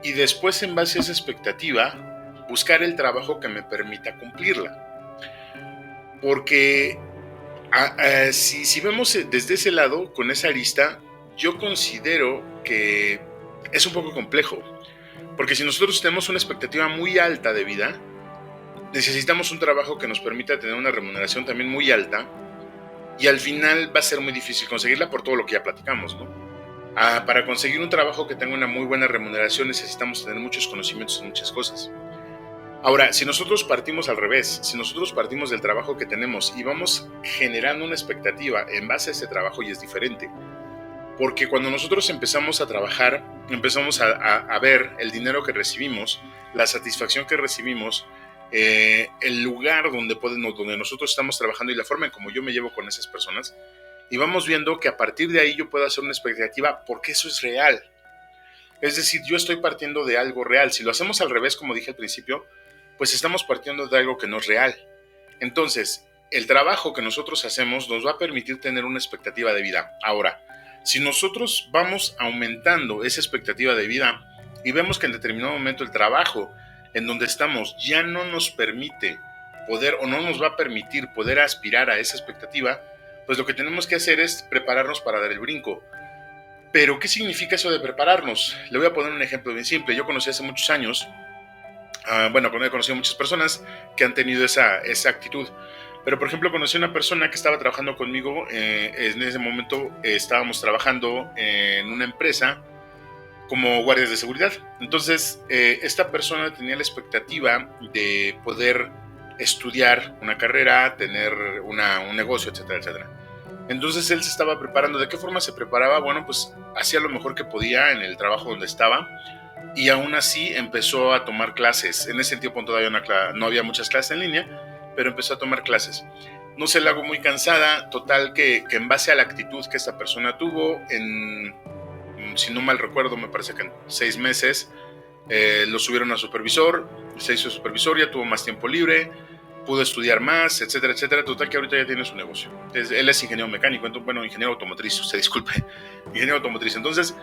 y después, en base a esa expectativa, buscar el trabajo que me permita cumplirla. Porque si vemos desde ese lado, con esa arista, yo considero que es un poco complejo. Porque si nosotros tenemos una expectativa muy alta de vida, necesitamos un trabajo que nos permita tener una remuneración también muy alta, y al final va a ser muy difícil conseguirla por todo lo que ya platicamos, ¿no? Para conseguir un trabajo que tenga una muy buena remuneración necesitamos tener muchos conocimientos en muchas cosas. Ahora, si nosotros partimos al revés, si nosotros partimos del trabajo que tenemos y vamos generando una expectativa en base a ese trabajo, y es diferente. Porque cuando nosotros empezamos a trabajar, empezamos a ver el dinero que recibimos, la satisfacción que recibimos, el lugar donde nosotros estamos trabajando y la forma en cómo yo me llevo con esas personas, y vamos viendo que a partir de ahí yo puedo hacer una expectativa porque eso es real. Es decir, yo estoy partiendo de algo real. Si lo hacemos al revés, como dije al principio, pues estamos partiendo de algo que no es real. Entonces, el trabajo que nosotros hacemos nos va a permitir tener una expectativa de vida. Ahora, si nosotros vamos aumentando esa expectativa de vida y vemos que en determinado momento el trabajo en donde estamos ya no nos permite poder, o no nos va a permitir poder aspirar a esa expectativa, pues lo que tenemos que hacer es prepararnos para dar el brinco. Pero, ¿qué significa eso de prepararnos? Le voy a poner un ejemplo bien simple. Yo conocí hace muchos años, he conocido muchas personas que han tenido esa actitud. Pero, por ejemplo, conocí a una persona que estaba trabajando conmigo. En ese momento estábamos trabajando en una empresa como guardias de seguridad. Entonces, esta persona tenía la expectativa de poder estudiar una carrera, tener un negocio, etcétera, etcétera. Entonces, él se estaba preparando. ¿De qué forma se preparaba? Bueno, pues hacía lo mejor que podía en el trabajo donde estaba, y aún así empezó a tomar clases. En ese tiempo todavía no había muchas clases en línea, pero empezó a tomar clases. No se la hago muy cansada, total que en base a la actitud que esta persona tuvo, si no mal recuerdo, me parece que en 6 meses lo subieron a supervisor, se hizo supervisor, ya tuvo más tiempo libre, pudo estudiar más, etcétera, etcétera. Total que ahorita ya tiene su negocio. Él es ingeniero mecánico, ingeniero automotriz, ingeniero automotriz. Entonces,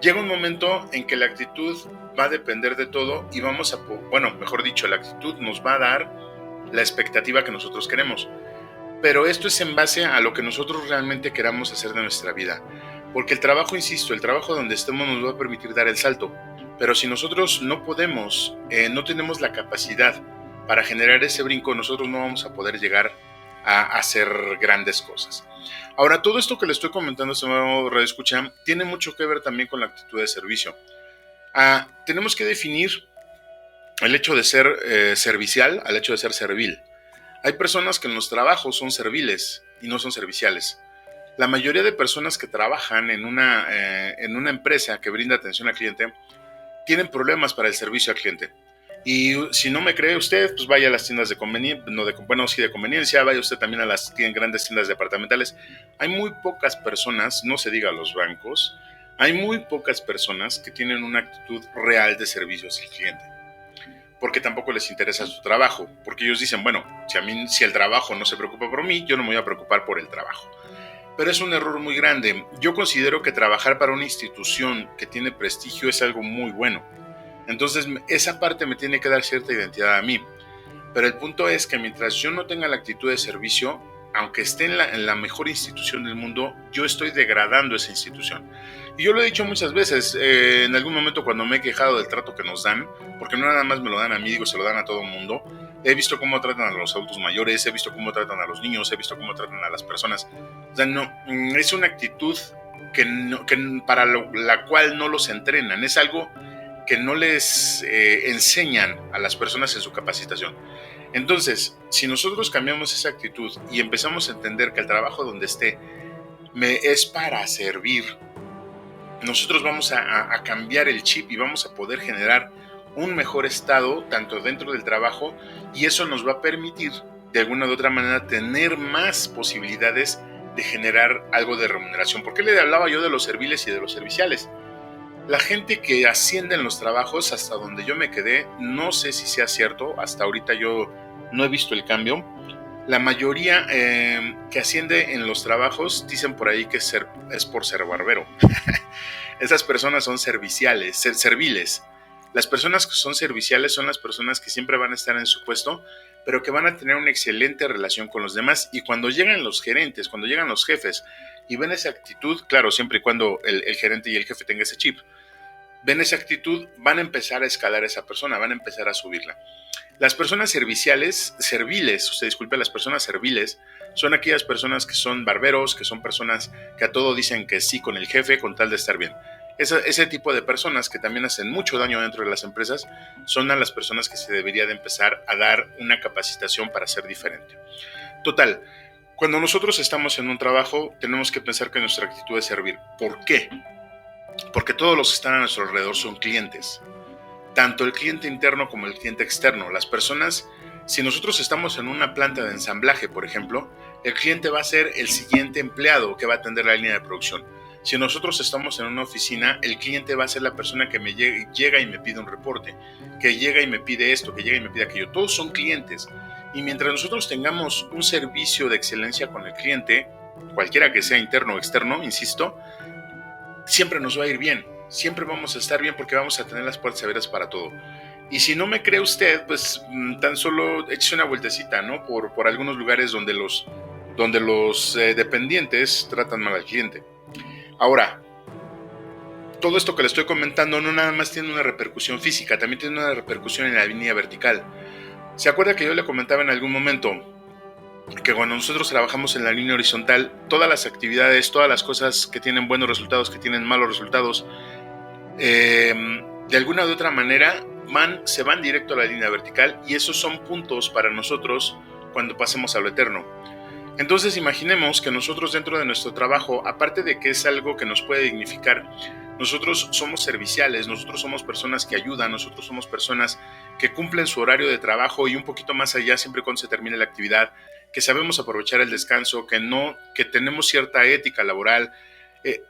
llega un momento en que la actitud va a depender de todo y la actitud nos va a dar la expectativa que nosotros queremos. Pero esto es en base a lo que nosotros realmente queramos hacer de nuestra vida. Porque el trabajo, insisto, el trabajo donde estemos nos va a permitir dar el salto. Pero si nosotros no podemos, no tenemos la capacidad para generar ese brinco, nosotros no vamos a poder llegar a hacer grandes cosas. Ahora, todo esto que le estoy comentando, estimado Radio Escucha, tiene mucho que ver también con la actitud de servicio. Tenemos que definir el hecho de ser servicial al hecho de ser servil. Hay personas que en los trabajos son serviles y no son serviciales. La mayoría de personas que trabajan en una empresa que brinda atención al cliente tienen problemas para el servicio al cliente. Y si no me cree usted, pues vaya a las tiendas de conveniencia, vaya usted también a las grandes tiendas departamentales. Hay muy pocas personas, no se diga los bancos, hay muy pocas personas que tienen una actitud real de servicio hacia el cliente. Porque tampoco les interesa su trabajo. Porque ellos dicen, si el trabajo no se preocupa por mí, yo no me voy a preocupar por el trabajo. Pero es un error muy grande. Yo considero que trabajar para una institución que tiene prestigio es algo muy bueno. Entonces esa parte me tiene que dar cierta identidad a mí. Pero el punto es que mientras yo no tenga la actitud de servicio, aunque esté en la mejor institución del mundo, yo estoy degradando esa institución. Y yo lo he dicho muchas veces, en algún momento cuando me he quejado del trato que nos dan, porque no nada más me lo dan a mí, digo, se lo dan a todo el mundo. He visto cómo tratan a los adultos mayores, he visto cómo tratan a los niños, he visto cómo tratan a las personas. O sea, no, es una actitud para la cual no los entrenan, es algo que no les enseñan a las personas en su capacitación. Entonces, si nosotros cambiamos esa actitud y empezamos a entender que el trabajo donde esté es para servir, nosotros vamos a cambiar el chip y vamos a poder generar un mejor estado tanto dentro del trabajo, y eso nos va a permitir de alguna u otra manera tener más posibilidades de generar algo de remuneración. ¿Por qué le hablaba yo de los serviles y de los serviciales? La gente que asciende en los trabajos, hasta donde yo me quedé, no sé si sea cierto, hasta ahorita yo no he visto el cambio. La mayoría que asciende en los trabajos dicen por ahí que es por ser barbero. Esas personas son serviles. Las personas que son serviciales son las personas que siempre van a estar en su puesto, pero que van a tener una excelente relación con los demás. Y cuando llegan los gerentes, cuando llegan los jefes y ven esa actitud, claro, siempre y cuando el gerente y el jefe tengan ese chip, ven esa actitud, van a empezar a escalar a esa persona, van a empezar a subirla. Las personas serviles, las personas serviles son aquellas personas que son barberos, que son personas que a todo dicen que sí con el jefe con tal de estar bien. Ese tipo de personas que también hacen mucho daño dentro de las empresas son a las personas que se debería de empezar a dar una capacitación para ser diferente. Total, cuando nosotros estamos en un trabajo tenemos que pensar que nuestra actitud es servir. ¿Por qué? Porque todos los que están a nuestro alrededor son clientes. Tanto el cliente interno como el cliente externo. Las personas, si nosotros estamos en una planta de ensamblaje, por ejemplo, el cliente va a ser el siguiente empleado que va a atender la línea de producción. Si nosotros estamos en una oficina, el cliente va a ser la persona que me llega y me pide un reporte, que llega y me pide esto, que llega y me pide aquello. Todos son clientes. Y mientras nosotros tengamos un servicio de excelencia con el cliente, cualquiera que sea interno o externo, insisto, siempre nos va a ir bien. Siempre vamos a estar bien porque vamos a tener las puertas abiertas para todo. Y si no me cree usted, pues tan solo échese una vueltecita, ¿no? Por algunos lugares donde los dependientes tratan mal al cliente. Ahora, todo esto que le estoy comentando no nada más tiene una repercusión física, también tiene una repercusión en la línea vertical. ¿Se acuerda que yo le comentaba en algún momento que cuando nosotros trabajamos en la línea horizontal, todas las actividades, todas las cosas que tienen buenos resultados, que tienen malos resultados, de alguna u otra manera se van directo a la línea vertical, y esos son puntos para nosotros cuando pasemos a lo eterno? Entonces imaginemos que nosotros dentro de nuestro trabajo, aparte de que es algo que nos puede dignificar, nosotros somos serviciales, nosotros somos personas que ayudan, nosotros somos personas que cumplen su horario de trabajo y un poquito más allá siempre cuando se termine la actividad, que sabemos aprovechar el descanso, que tenemos cierta ética laboral.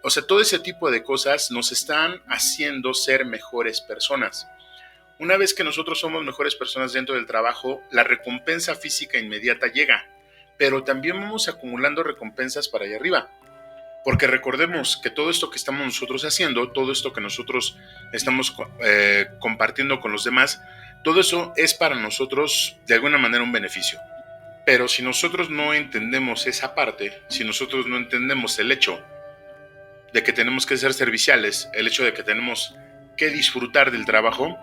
O sea, todo ese tipo de cosas nos están haciendo ser mejores personas. Una vez que nosotros somos mejores personas dentro del trabajo, la recompensa física inmediata llega, pero también vamos acumulando recompensas para allá arriba. Porque recordemos que todo esto que estamos nosotros haciendo, todo esto que nosotros estamos compartiendo con los demás, todo eso es para nosotros de alguna manera un beneficio. Pero si nosotros no entendemos esa parte, si nosotros no entendemos el hecho de que tenemos que ser serviciales, el hecho de que tenemos que disfrutar del trabajo,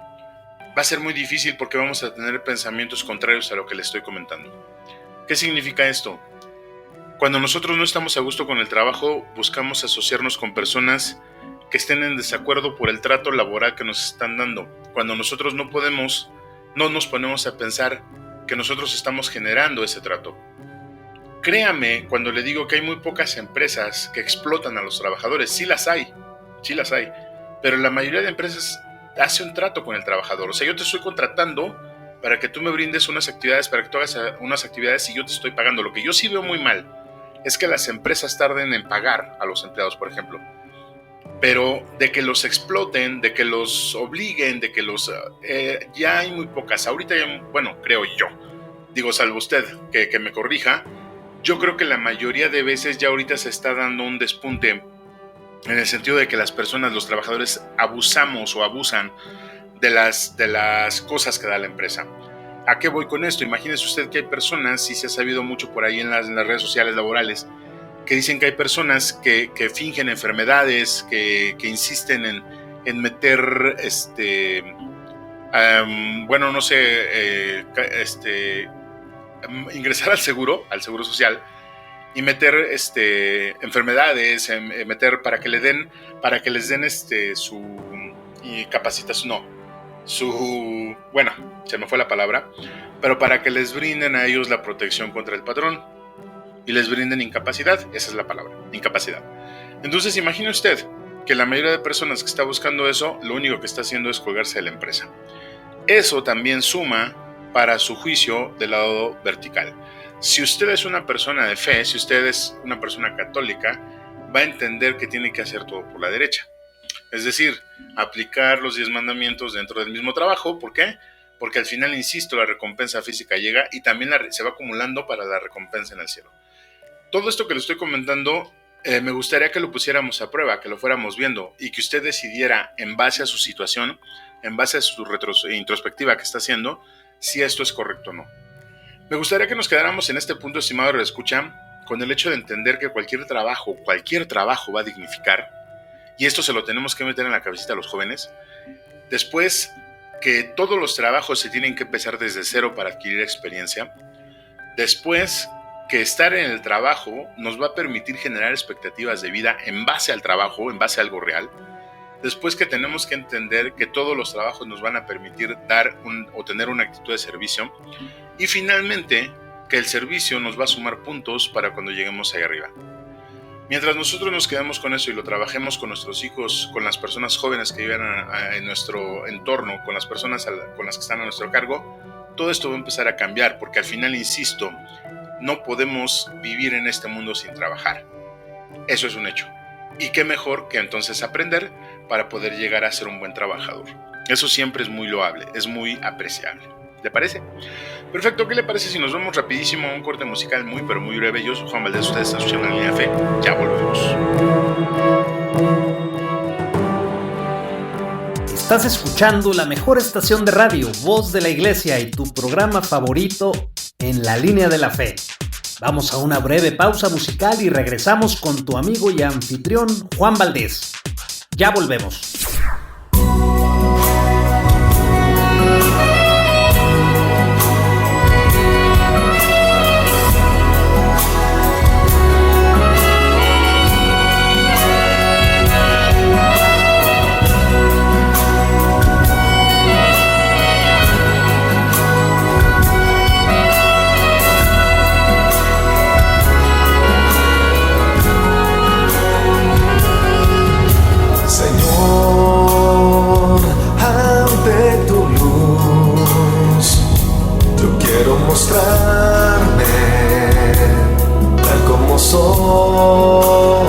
va a ser muy difícil porque vamos a tener pensamientos contrarios a lo que le estoy comentando. ¿Qué significa esto? Cuando nosotros no estamos a gusto con el trabajo, buscamos asociarnos con personas que estén en desacuerdo por el trato laboral que nos están dando. Cuando nosotros no nos ponemos a pensar que nosotros estamos generando ese trato. Créame cuando le digo que hay muy pocas empresas que explotan a los trabajadores. Sí las hay, pero la mayoría de empresas hace un trato con el trabajador. O sea, yo te estoy contratando para que tú me brindes unas actividades, para que tú hagas unas actividades y yo te estoy pagando. Lo que yo sí veo muy mal es que las empresas tarden en pagar a los empleados, por ejemplo. Pero de que los exploten, de que los obliguen, de que ya hay muy pocas. Ahorita creo yo, digo, salvo usted que me corrija, yo creo que la mayoría de veces ya ahorita se está dando un despunte en el sentido de que las personas, los trabajadores, abusamos o abusan de las cosas que da la empresa. ¿A qué voy con esto? Imagínese usted que hay personas, y se ha sabido mucho por ahí en las redes sociales laborales, que dicen que hay personas que fingen enfermedades, que insisten en meter, ingresar al seguro social y meter enfermedades, meter para que les den su capacitación, se me fue la palabra, pero para que les brinden a ellos la protección contra el patrón y les brinden incapacidad, esa es la palabra, incapacidad. Entonces imagine usted que la mayoría de personas que está buscando eso, lo único que está haciendo es colgarse de la empresa. Eso también suma para su juicio del lado vertical. Si usted es una persona de fe, si usted es una persona católica, va a entender que tiene que hacer todo por la derecha. Es decir, aplicar los 10 mandamientos dentro del mismo trabajo. ¿Por qué? Porque al final, insisto, la recompensa física llega y también se va acumulando para la recompensa en el cielo. Todo esto que le estoy comentando, me gustaría que lo pusiéramos a prueba, que lo fuéramos viendo y que usted decidiera en base a su situación, en base a su introspectiva que está haciendo, si esto es correcto o no. Me gustaría que nos quedáramos en este punto, estimado redescucha, con el hecho de entender que cualquier trabajo va a dignificar, y esto se lo tenemos que meter en la cabecita a los jóvenes. Después, que todos los trabajos se tienen que empezar desde cero para adquirir experiencia. Después, que estar en el trabajo nos va a permitir generar expectativas de vida en base al trabajo, en base a algo real. Después, que tenemos que entender que todos los trabajos nos van a permitir tener una actitud de servicio. Y finalmente, que el servicio nos va a sumar puntos para cuando lleguemos ahí arriba. Mientras nosotros nos quedemos con eso y lo trabajemos con nuestros hijos, con las personas jóvenes que viven en nuestro entorno, con las personas con las que están a nuestro cargo, todo esto va a empezar a cambiar, porque al final, insisto, no podemos vivir en este mundo sin trabajar. Eso es un hecho. Y qué mejor que entonces aprender para poder llegar a ser un buen trabajador. Eso siempre es muy loable, es muy apreciable. ¿Le parece? Perfecto, ¿qué le parece si nos vamos rapidísimo a un corte musical muy pero muy breve? Yo soy Juan Valdés, ustedes están escuchando La Línea Fe. Ya volvemos. Estás escuchando la mejor estación de radio, Voz de la Iglesia, y tu programa favorito en La Línea de la Fe. Vamos a una breve pausa musical y regresamos con tu amigo y anfitrión Juan Valdés. Ya volvemos. Mostrarme tal como soy.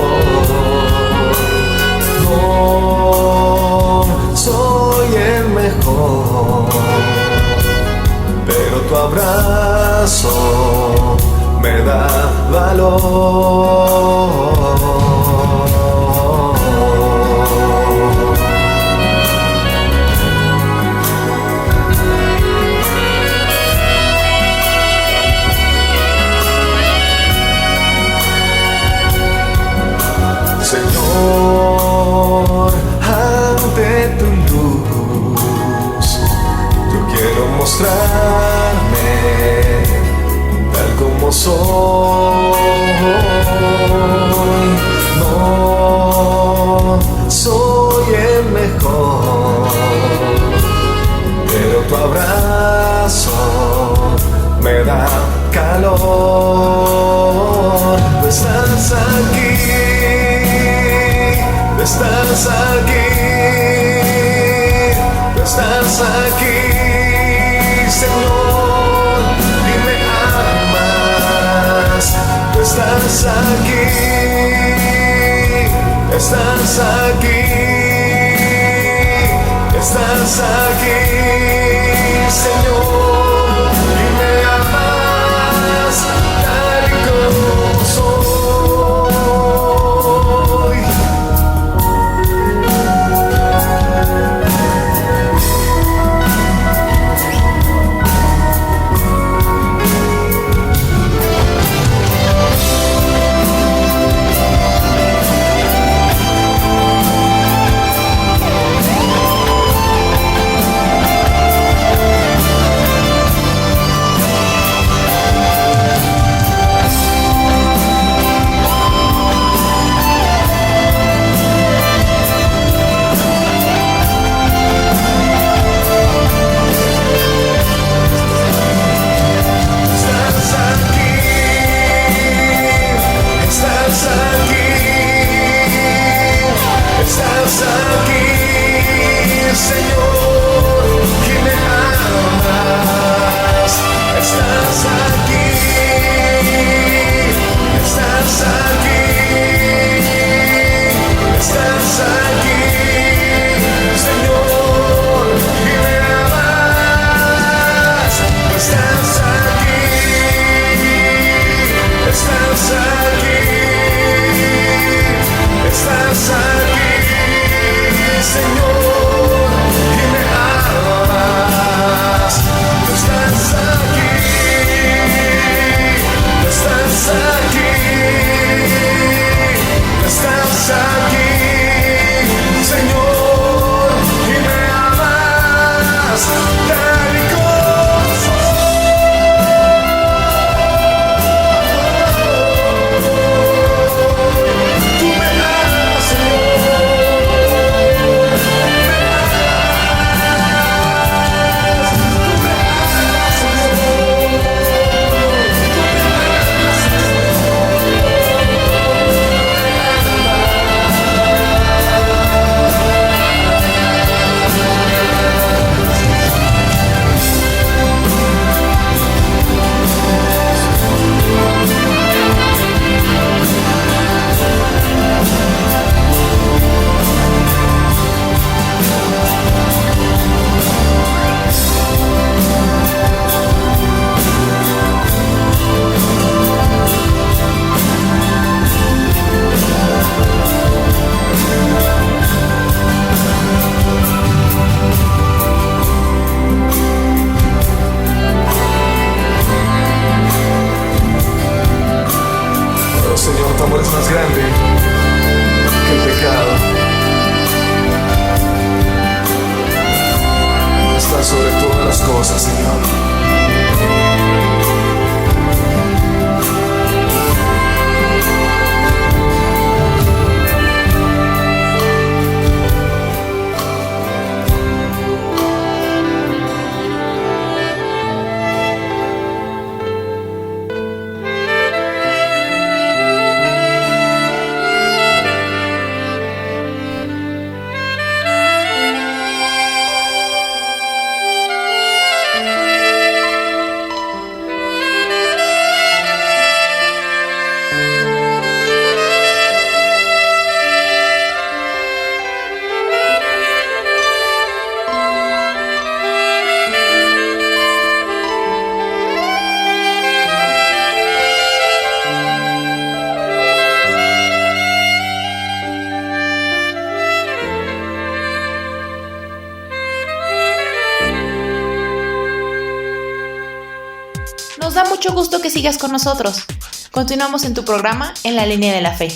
No soy el mejor, pero tu abrazo me da valor. Señor, ante tu luz, yo quiero mostrarme tal como soy. No soy el mejor, pero tu abrazo me da calor. Tú estás aquí. Estás aquí, tú estás aquí, Señor, y me amas. Tú estás aquí, estás aquí, estás aquí, Señor, y me amas tal y como soy. amor es más grande que el pecado. Está sobre todas las cosas, Señor. Nos da mucho gusto que sigas con nosotros. Continuamos en tu programa En la Línea de la Fe.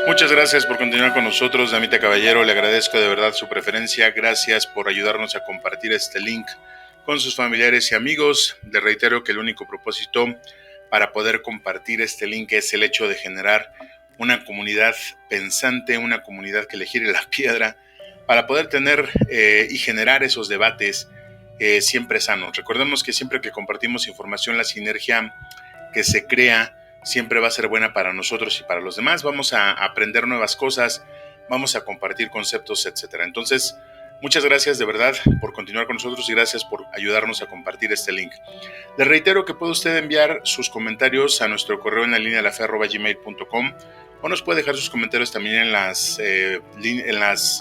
Muchas gracias por continuar con nosotros, Damita Caballero. Le agradezco de verdad su preferencia. Gracias por ayudarnos a compartir este link con sus familiares y amigos. Le reitero que el único propósito para poder compartir este link es el hecho de generar una comunidad pensante, una comunidad que le gire la piedra, para poder tener y generar esos debates siempre sanos. Recordemos que siempre que compartimos información, la sinergia que se crea siempre va a ser buena para nosotros y para los demás. Vamos a aprender nuevas cosas, vamos a compartir conceptos, etc. Entonces, muchas gracias de verdad por continuar con nosotros y gracias por ayudarnos a compartir este link. Le reitero que puede usted enviar sus comentarios a nuestro correo en la línea de la fe@gmail.com, o nos puede dejar sus comentarios también en las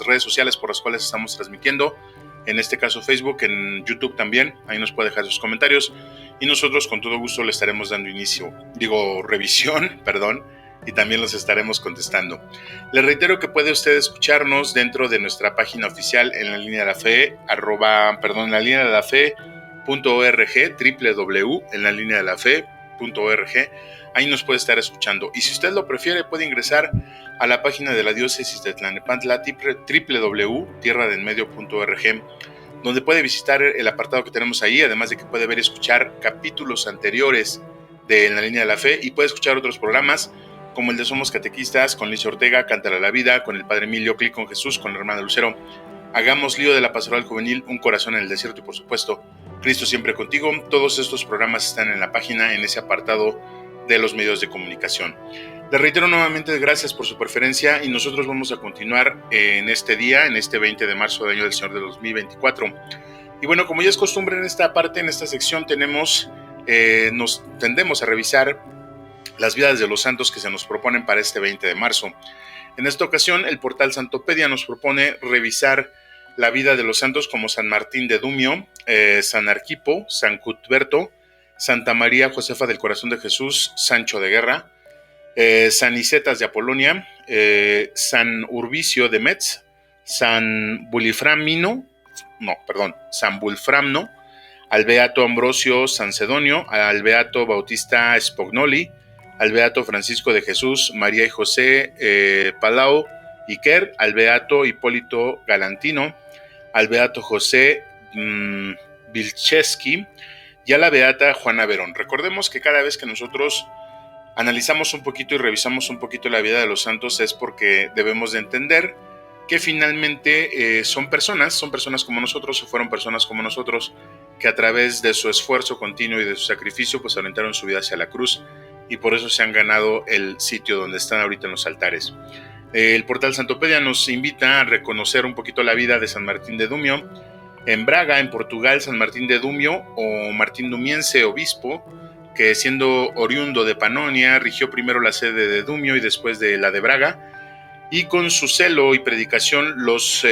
redes sociales por las cuales estamos transmitiendo. En este caso Facebook, en YouTube también, ahí nos puede dejar sus comentarios y nosotros con todo gusto le estaremos dando revisión, y también los estaremos contestando. Le reitero que puede usted escucharnos dentro de nuestra página oficial en la línea de la fe, en la línea de la fe.org, www.enlalineadelafe.org. Ahí nos puede estar escuchando. Y si usted lo prefiere, puede ingresar a la página de la diócesis de Tlalnepantla, www.tierradelmedio.org, donde puede visitar el apartado que tenemos ahí, además de que puede ver y escuchar capítulos anteriores de En la Línea de la Fe, y puede escuchar otros programas como el de Somos Catequistas, con Licia Ortega, Cántale la Vida, con el Padre Emilio, Clic con Jesús, con la hermana Lucero, Hagamos Lío de la Pastoral Juvenil, Un Corazón en el Desierto y por supuesto, Cristo Siempre Contigo. Todos estos programas están en la página, en ese apartado de los medios de comunicación. Les reitero nuevamente gracias por su preferencia y nosotros vamos a continuar en este día, en este 20 de marzo del año del Señor de 2024. Y bueno, como ya es costumbre en esta parte, en esta sección nos tendemos a revisar las vidas de los santos que se nos proponen para este 20 de marzo. En esta ocasión, el portal Santopedia nos propone revisar la vida de los santos como San Martín de Dumio, San Arquipo, San Cuthberto, Santa María Josefa del Corazón de Jesús, Sancho de Guerra, San Nicetas de Apolonia, San Urbicio de Metz, San Bulframno, al Beato Ambrosio Sancedonio, al Beato Bautista Spognoli, al Beato Francisco de Jesús, María y José Palau Iker, al Beato Hipólito Galantino, al Beato José Vilcheski y a la Beata Juana Verón. Recordemos que cada vez que nosotros analizamos un poquito y revisamos un poquito la vida de los santos es porque debemos de entender que finalmente son personas como nosotros, o fueron personas como nosotros, que a través de su esfuerzo continuo y de su sacrificio pues orientaron su vida hacia la cruz y por eso se han ganado el sitio donde están ahorita en los altares. El portal Santopedia nos invita a reconocer un poquito la vida de San Martín de Dumio. En Braga, en Portugal, San Martín de Dumio o Martín Dumiense, obispo, que siendo oriundo de Panonia, rigió primero la sede de Dumio y después de la de Braga, y con su celo y predicación los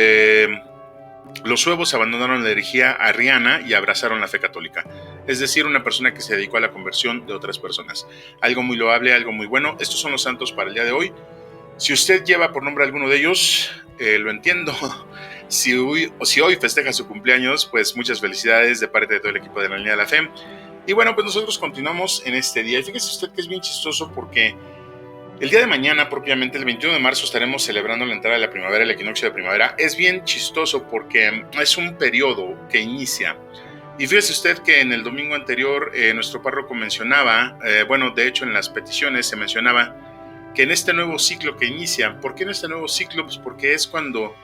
suevos abandonaron la herejía arriana y abrazaron la fe católica, es decir, una persona que se dedicó a la conversión de otras personas. Algo muy loable, algo muy bueno. Estos son los santos para el día de hoy. Si usted lleva por nombre alguno de ellos, lo entiendo. Si hoy festeja su cumpleaños, pues muchas felicidades de parte de todo el equipo de la Línea de la Fe. Y bueno, pues nosotros continuamos en este día. Y fíjese usted que es bien chistoso porque el día de mañana, propiamente el 21 de marzo, estaremos celebrando la entrada de la primavera, el equinoccio de primavera. Es bien chistoso porque es un periodo que inicia. Y fíjese usted que en el domingo anterior nuestro párroco mencionaba, de hecho en las peticiones se mencionaba que en este nuevo ciclo que inicia. ¿Por qué en este nuevo ciclo? Pues porque es cuando,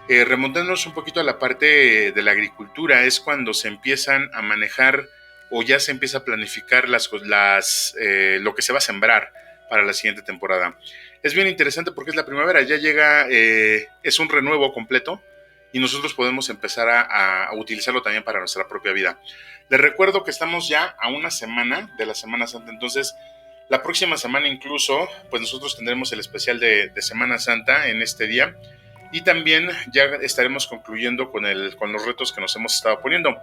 remontándonos un poquito a la parte de la agricultura, es cuando se empiezan a manejar o ya se empieza a planificar lo que se va a sembrar para la siguiente temporada. Es bien interesante porque es la primavera, ya llega, es un renuevo completo y nosotros podemos empezar a utilizarlo también para nuestra propia vida. Les recuerdo que estamos ya a una semana de la Semana Santa, entonces la próxima semana incluso, pues nosotros tendremos el especial de Semana Santa en este día y también ya estaremos concluyendo con los retos que nos hemos estado poniendo.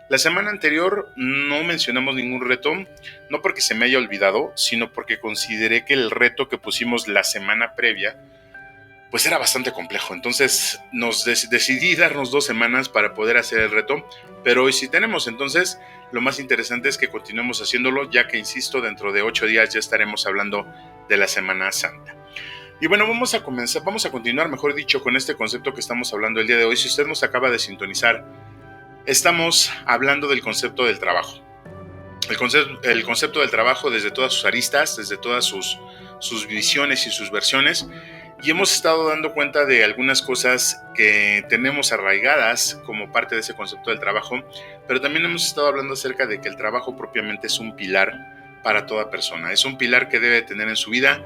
La semana anterior no mencionamos ningún reto, no porque se me haya olvidado, sino porque consideré que el reto que pusimos la semana previa pues era bastante complejo. Entonces decidí darnos 2 semanas para poder hacer el reto, pero hoy sí tenemos. Entonces lo más interesante es que continuemos haciéndolo, ya que, insisto, dentro de 8 días ya estaremos hablando de la Semana Santa. Y bueno, vamos a continuar, mejor dicho, con este concepto que estamos hablando el día de hoy. Si usted nos acaba de sintonizar, estamos hablando del concepto del trabajo. El concepto del trabajo desde todas sus aristas, desde todas sus visiones y sus versiones. Y hemos estado dando cuenta de algunas cosas que tenemos arraigadas como parte de ese concepto del trabajo, pero también hemos estado hablando acerca de que el trabajo propiamente es un pilar para toda persona. Es un pilar que debe tener en su vida,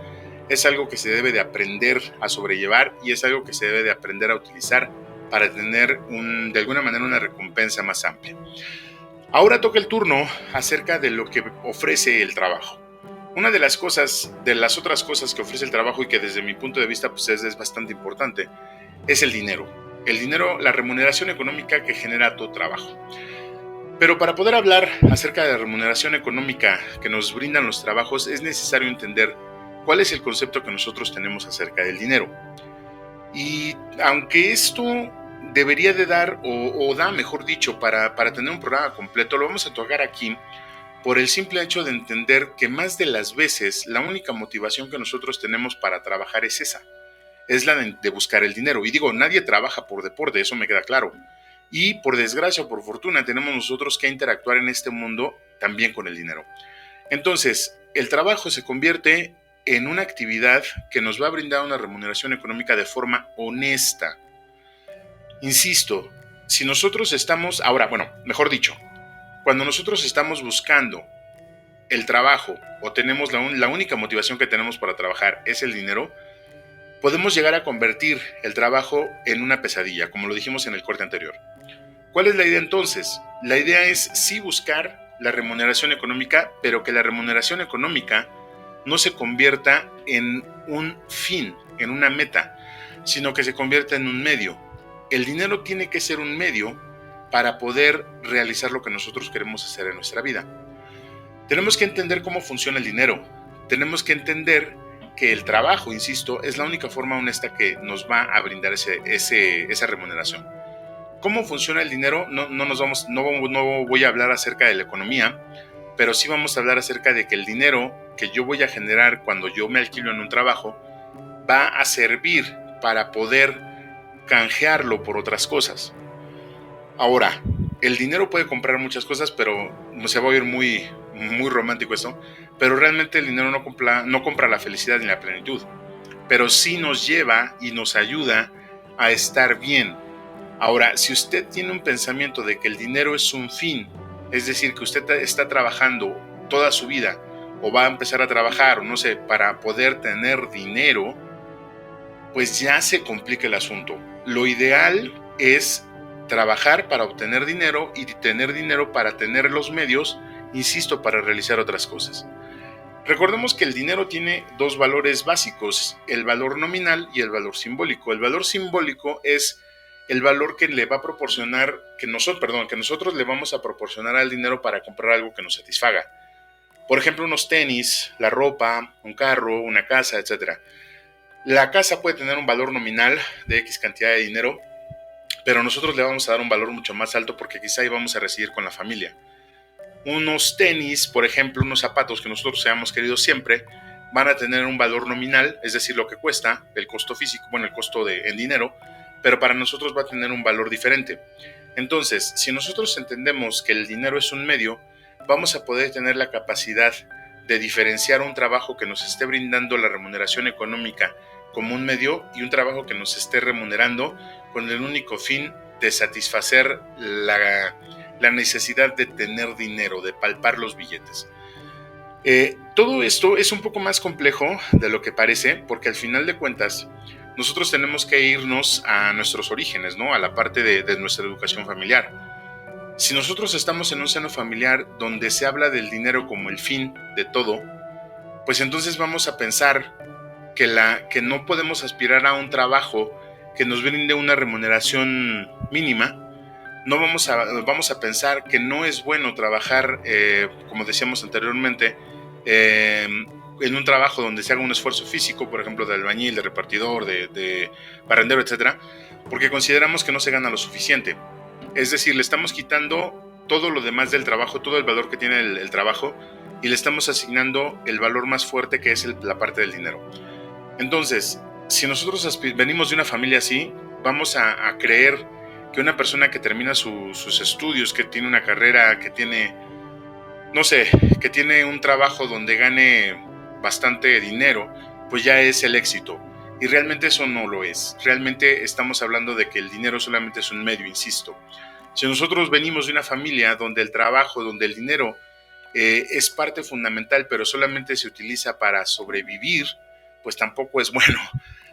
es algo que se debe de aprender a sobrellevar y es algo que se debe de aprender a utilizar para tener de alguna manera una recompensa más amplia. Ahora toca el turno acerca de lo que ofrece el trabajo. Una de las otras cosas que ofrece el trabajo y que desde mi punto de vista pues es bastante importante, es el dinero. El dinero, la remuneración económica que genera tu trabajo. Pero para poder hablar acerca de la remuneración económica que nos brindan los trabajos, es necesario entender cuál es el concepto que nosotros tenemos acerca del dinero. Y aunque esto debería de dar, o da, mejor dicho, para tener un programa completo, lo vamos a tocar aquí por el simple hecho de entender que más de las veces la única motivación que nosotros tenemos para trabajar es esa, es la de buscar el dinero. Y digo, nadie trabaja por deporte, eso me queda claro. Y por desgracia o por fortuna tenemos nosotros que interactuar en este mundo también con el dinero. Entonces, el trabajo se convierte en una actividad que nos va a brindar una remuneración económica de forma honesta. Insisto, si nosotros estamos, cuando nosotros estamos buscando el trabajo o tenemos la única motivación que tenemos para trabajar es el dinero, podemos llegar a convertir el trabajo en una pesadilla, como lo dijimos en el corte anterior. ¿Cuál es la idea entonces? La idea es sí buscar la remuneración económica, pero que la remuneración económica no se convierta en un fin, en una meta, sino que se convierta en un medio. El dinero tiene que ser un medio para poder realizar lo que nosotros queremos hacer en nuestra vida. Tenemos que entender cómo funciona el dinero. Tenemos que entender que el trabajo, insisto, es la única forma honesta que nos va a brindar esa remuneración. ¿Cómo funciona el dinero? No voy a hablar acerca de la economía, pero sí vamos a hablar acerca de que el dinero que yo voy a generar cuando yo me alquilo en un trabajo va a servir para poder canjearlo por otras cosas. Ahora, el dinero puede comprar muchas cosas, pero se va a oír muy, muy romántico esto, pero realmente el dinero no compra la felicidad ni la plenitud, pero sí nos lleva y nos ayuda a estar bien. Ahora, si usted tiene un pensamiento de que el dinero es un fin, es decir, que usted está trabajando toda su vida o va a empezar a trabajar, para poder tener dinero, pues ya se complica el asunto. Lo ideal es trabajar para obtener dinero y tener dinero para tener los medios, insisto, para realizar otras cosas. Recordemos que el dinero tiene 2 valores básicos, el valor nominal y el valor simbólico. El valor simbólico es el valor que le va a proporcionar, que nosotros le vamos a proporcionar al dinero para comprar algo que nos satisfaga. Por ejemplo, unos tenis, la ropa, un carro, una casa, etc. La casa puede tener un valor nominal de X cantidad de dinero, pero nosotros le vamos a dar un valor mucho más alto porque quizá íbamos a residir con la familia. Unos tenis, por ejemplo, unos zapatos que nosotros hayamos querido siempre, van a tener un valor nominal, es decir, lo que cuesta, el costo físico, bueno, el costo en dinero, pero para nosotros va a tener un valor diferente. Entonces, si nosotros entendemos que el dinero es un medio, vamos a poder tener la capacidad de diferenciar un trabajo que nos esté brindando la remuneración económica como un medio y un trabajo que nos esté remunerando con el único fin de satisfacer la necesidad de tener dinero, de palpar los billetes. Todo esto es un poco más complejo de lo que parece, porque al final de cuentas nosotros tenemos que irnos a nuestros orígenes, ¿no? A la parte de nuestra educación familiar. Si nosotros estamos en un seno familiar donde se habla del dinero como el fin de todo, pues entonces vamos a pensar que no podemos aspirar a un trabajo que nos brinde una remuneración mínima. No vamos a pensar que no es bueno trabajar, como decíamos anteriormente, en un trabajo donde se haga un esfuerzo físico, por ejemplo, de albañil, de repartidor, de barrendero, etcétera, porque consideramos que no se gana lo suficiente. Es decir, le estamos quitando todo lo demás del trabajo, todo el valor que tiene el trabajo, y le estamos asignando el valor más fuerte, que es la parte del dinero. Entonces, si nosotros venimos de una familia así, vamos a creer que una persona que termina sus estudios, que tiene una carrera, que tiene, no sé, que tiene un trabajo donde gane bastante dinero, pues ya es el éxito. Y realmente eso no lo es. Realmente estamos hablando de que el dinero solamente es un medio, insisto. Si nosotros venimos de una familia donde el trabajo, donde el dinero es parte fundamental, pero solamente se utiliza para sobrevivir, pues tampoco es bueno.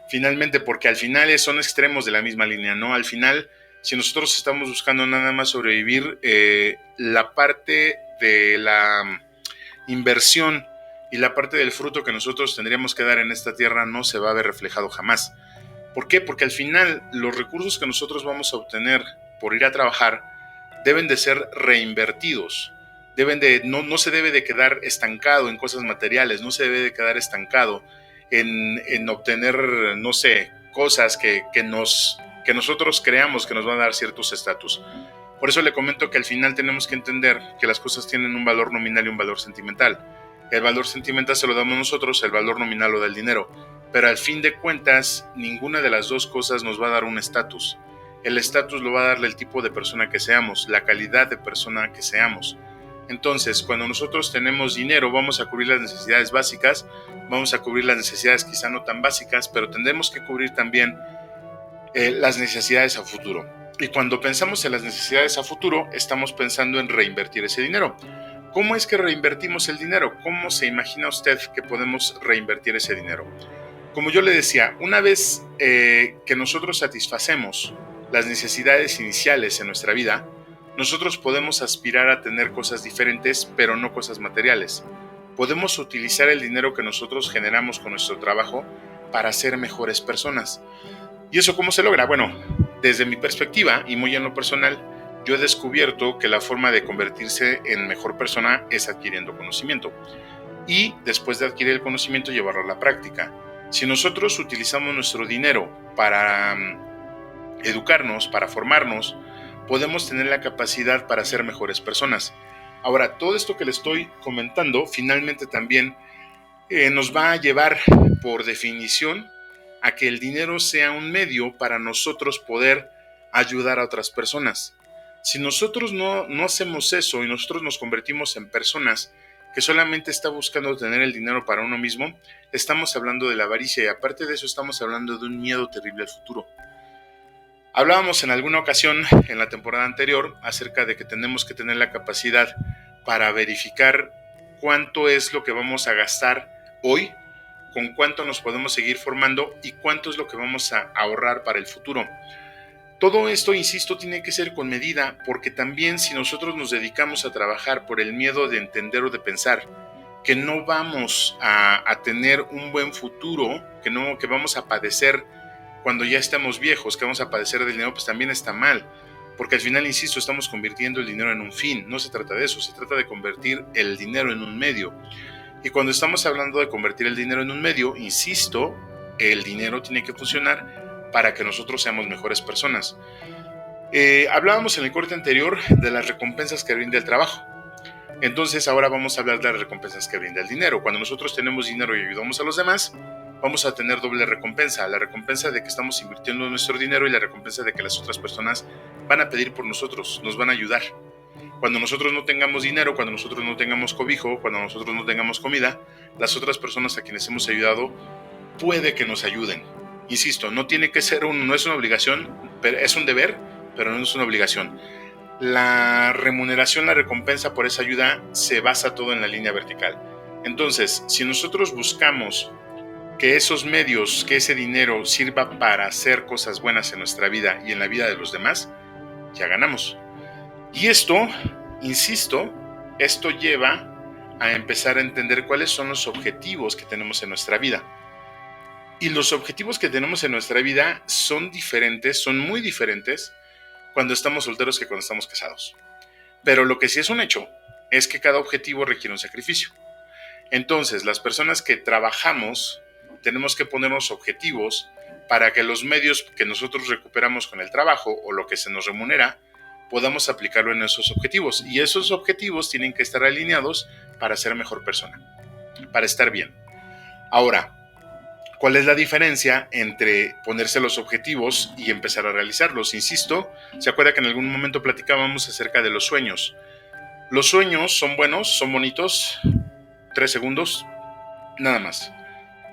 Finalmente, porque al final son extremos de la misma línea, ¿no? Al final, si nosotros estamos buscando nada más sobrevivir, la parte de la inversión y la parte del fruto que nosotros tendríamos que dar en esta tierra no se va a ver reflejado jamás. ¿Por qué? Porque al final los recursos que nosotros vamos a obtener por ir a trabajar deben de ser reinvertidos. No se debe de quedar estancado en cosas materiales, no se debe de quedar estancado en obtener, no sé, cosas que nosotros creamos que nos van a dar ciertos estatus. Por eso le comento que al final tenemos que entender que las cosas tienen un valor nominal y un valor sentimental. El valor sentimental se lo damos nosotros, el valor nominal lo da el dinero. Pero al fin de cuentas, ninguna de las dos cosas nos va a dar un estatus. El estatus lo va a darle el tipo de persona que seamos, la calidad de persona que seamos. Entonces, cuando nosotros tenemos dinero, vamos a cubrir las necesidades básicas, vamos a cubrir las necesidades quizá no tan básicas, pero tendremos que cubrir también las necesidades a futuro. Y cuando pensamos en las necesidades a futuro, estamos pensando en reinvertir ese dinero. ¿Cómo es que reinvertimos el dinero? ¿Cómo se imagina usted que podemos reinvertir ese dinero? Como yo le decía, una vez que nosotros satisfacemos las necesidades iniciales en nuestra vida, nosotros podemos aspirar a tener cosas diferentes, pero no cosas materiales. Podemos utilizar el dinero que nosotros generamos con nuestro trabajo para ser mejores personas. ¿Y eso cómo se logra? Bueno, desde mi perspectiva y muy en lo personal, yo he descubierto que la forma de convertirse en mejor persona es adquiriendo conocimiento. Y después de adquirir el conocimiento, llevarlo a la práctica. Si nosotros utilizamos nuestro dinero para educarnos, para formarnos, podemos tener la capacidad para ser mejores personas. Ahora, todo esto que le estoy comentando, finalmente también nos va a llevar, por definición, a que el dinero sea un medio para nosotros poder ayudar a otras personas. Si nosotros no hacemos eso y nosotros nos convertimos en personas que solamente está buscando tener el dinero para uno mismo, estamos hablando de la avaricia y aparte de eso estamos hablando de un miedo terrible al futuro. Hablábamos en alguna ocasión en la temporada anterior acerca de que tenemos que tener la capacidad para verificar cuánto es lo que vamos a gastar hoy, con cuánto nos podemos seguir formando y cuánto es lo que vamos a ahorrar para el futuro. Todo esto, insisto, tiene que ser con medida, porque también si nosotros nos dedicamos a trabajar por el miedo de entender o de pensar que no vamos a tener un buen futuro, que vamos a padecer cuando ya estemos viejos, que vamos a padecer del dinero, pues también está mal, porque al final, insisto, estamos convirtiendo el dinero en un fin. No se trata de eso, se trata de convertir el dinero en un medio. Y cuando estamos hablando de convertir el dinero en un medio, insisto, el dinero tiene que funcionar para que nosotros seamos mejores personas. Hablábamos en el corte anterior de las recompensas que brinda el trabajo. Entonces ahora vamos a hablar de las recompensas que brinda el dinero. Cuando nosotros tenemos dinero y ayudamos a los demás, vamos a tener doble recompensa. La recompensa de que estamos invirtiendo nuestro dinero y la recompensa de que las otras personas van a pedir por nosotros, nos van a ayudar. Cuando nosotros no tengamos dinero, cuando nosotros no tengamos cobijo, cuando nosotros no tengamos comida, las otras personas a quienes hemos ayudado puede que nos ayuden. Insisto, no tiene que ser no es una obligación, pero es un deber, pero no es una obligación. La remuneración, la recompensa por esa ayuda se basa todo en la línea vertical. Entonces, si nosotros buscamos que esos medios, que ese dinero sirva para hacer cosas buenas en nuestra vida y en la vida de los demás, ya ganamos. Y esto, insisto, esto lleva a empezar a entender cuáles son los objetivos que tenemos en nuestra vida. Y los objetivos que tenemos en nuestra vida son diferentes, son muy diferentes cuando estamos solteros que cuando estamos casados. Pero lo que sí es un hecho es que cada objetivo requiere un sacrificio. Entonces, las personas que trabajamos tenemos que ponernos objetivos para que los medios que nosotros recuperamos con el trabajo o lo que se nos remunera, podamos aplicarlo en esos objetivos. Y esos objetivos tienen que estar alineados para ser mejor persona, para estar bien. Ahora, ¿cuál es la diferencia entre ponerse los objetivos y empezar a realizarlos? Insisto, ¿se acuerda que en algún momento platicábamos acerca de los sueños? Los sueños son buenos, son bonitos, 3 segundos, nada más.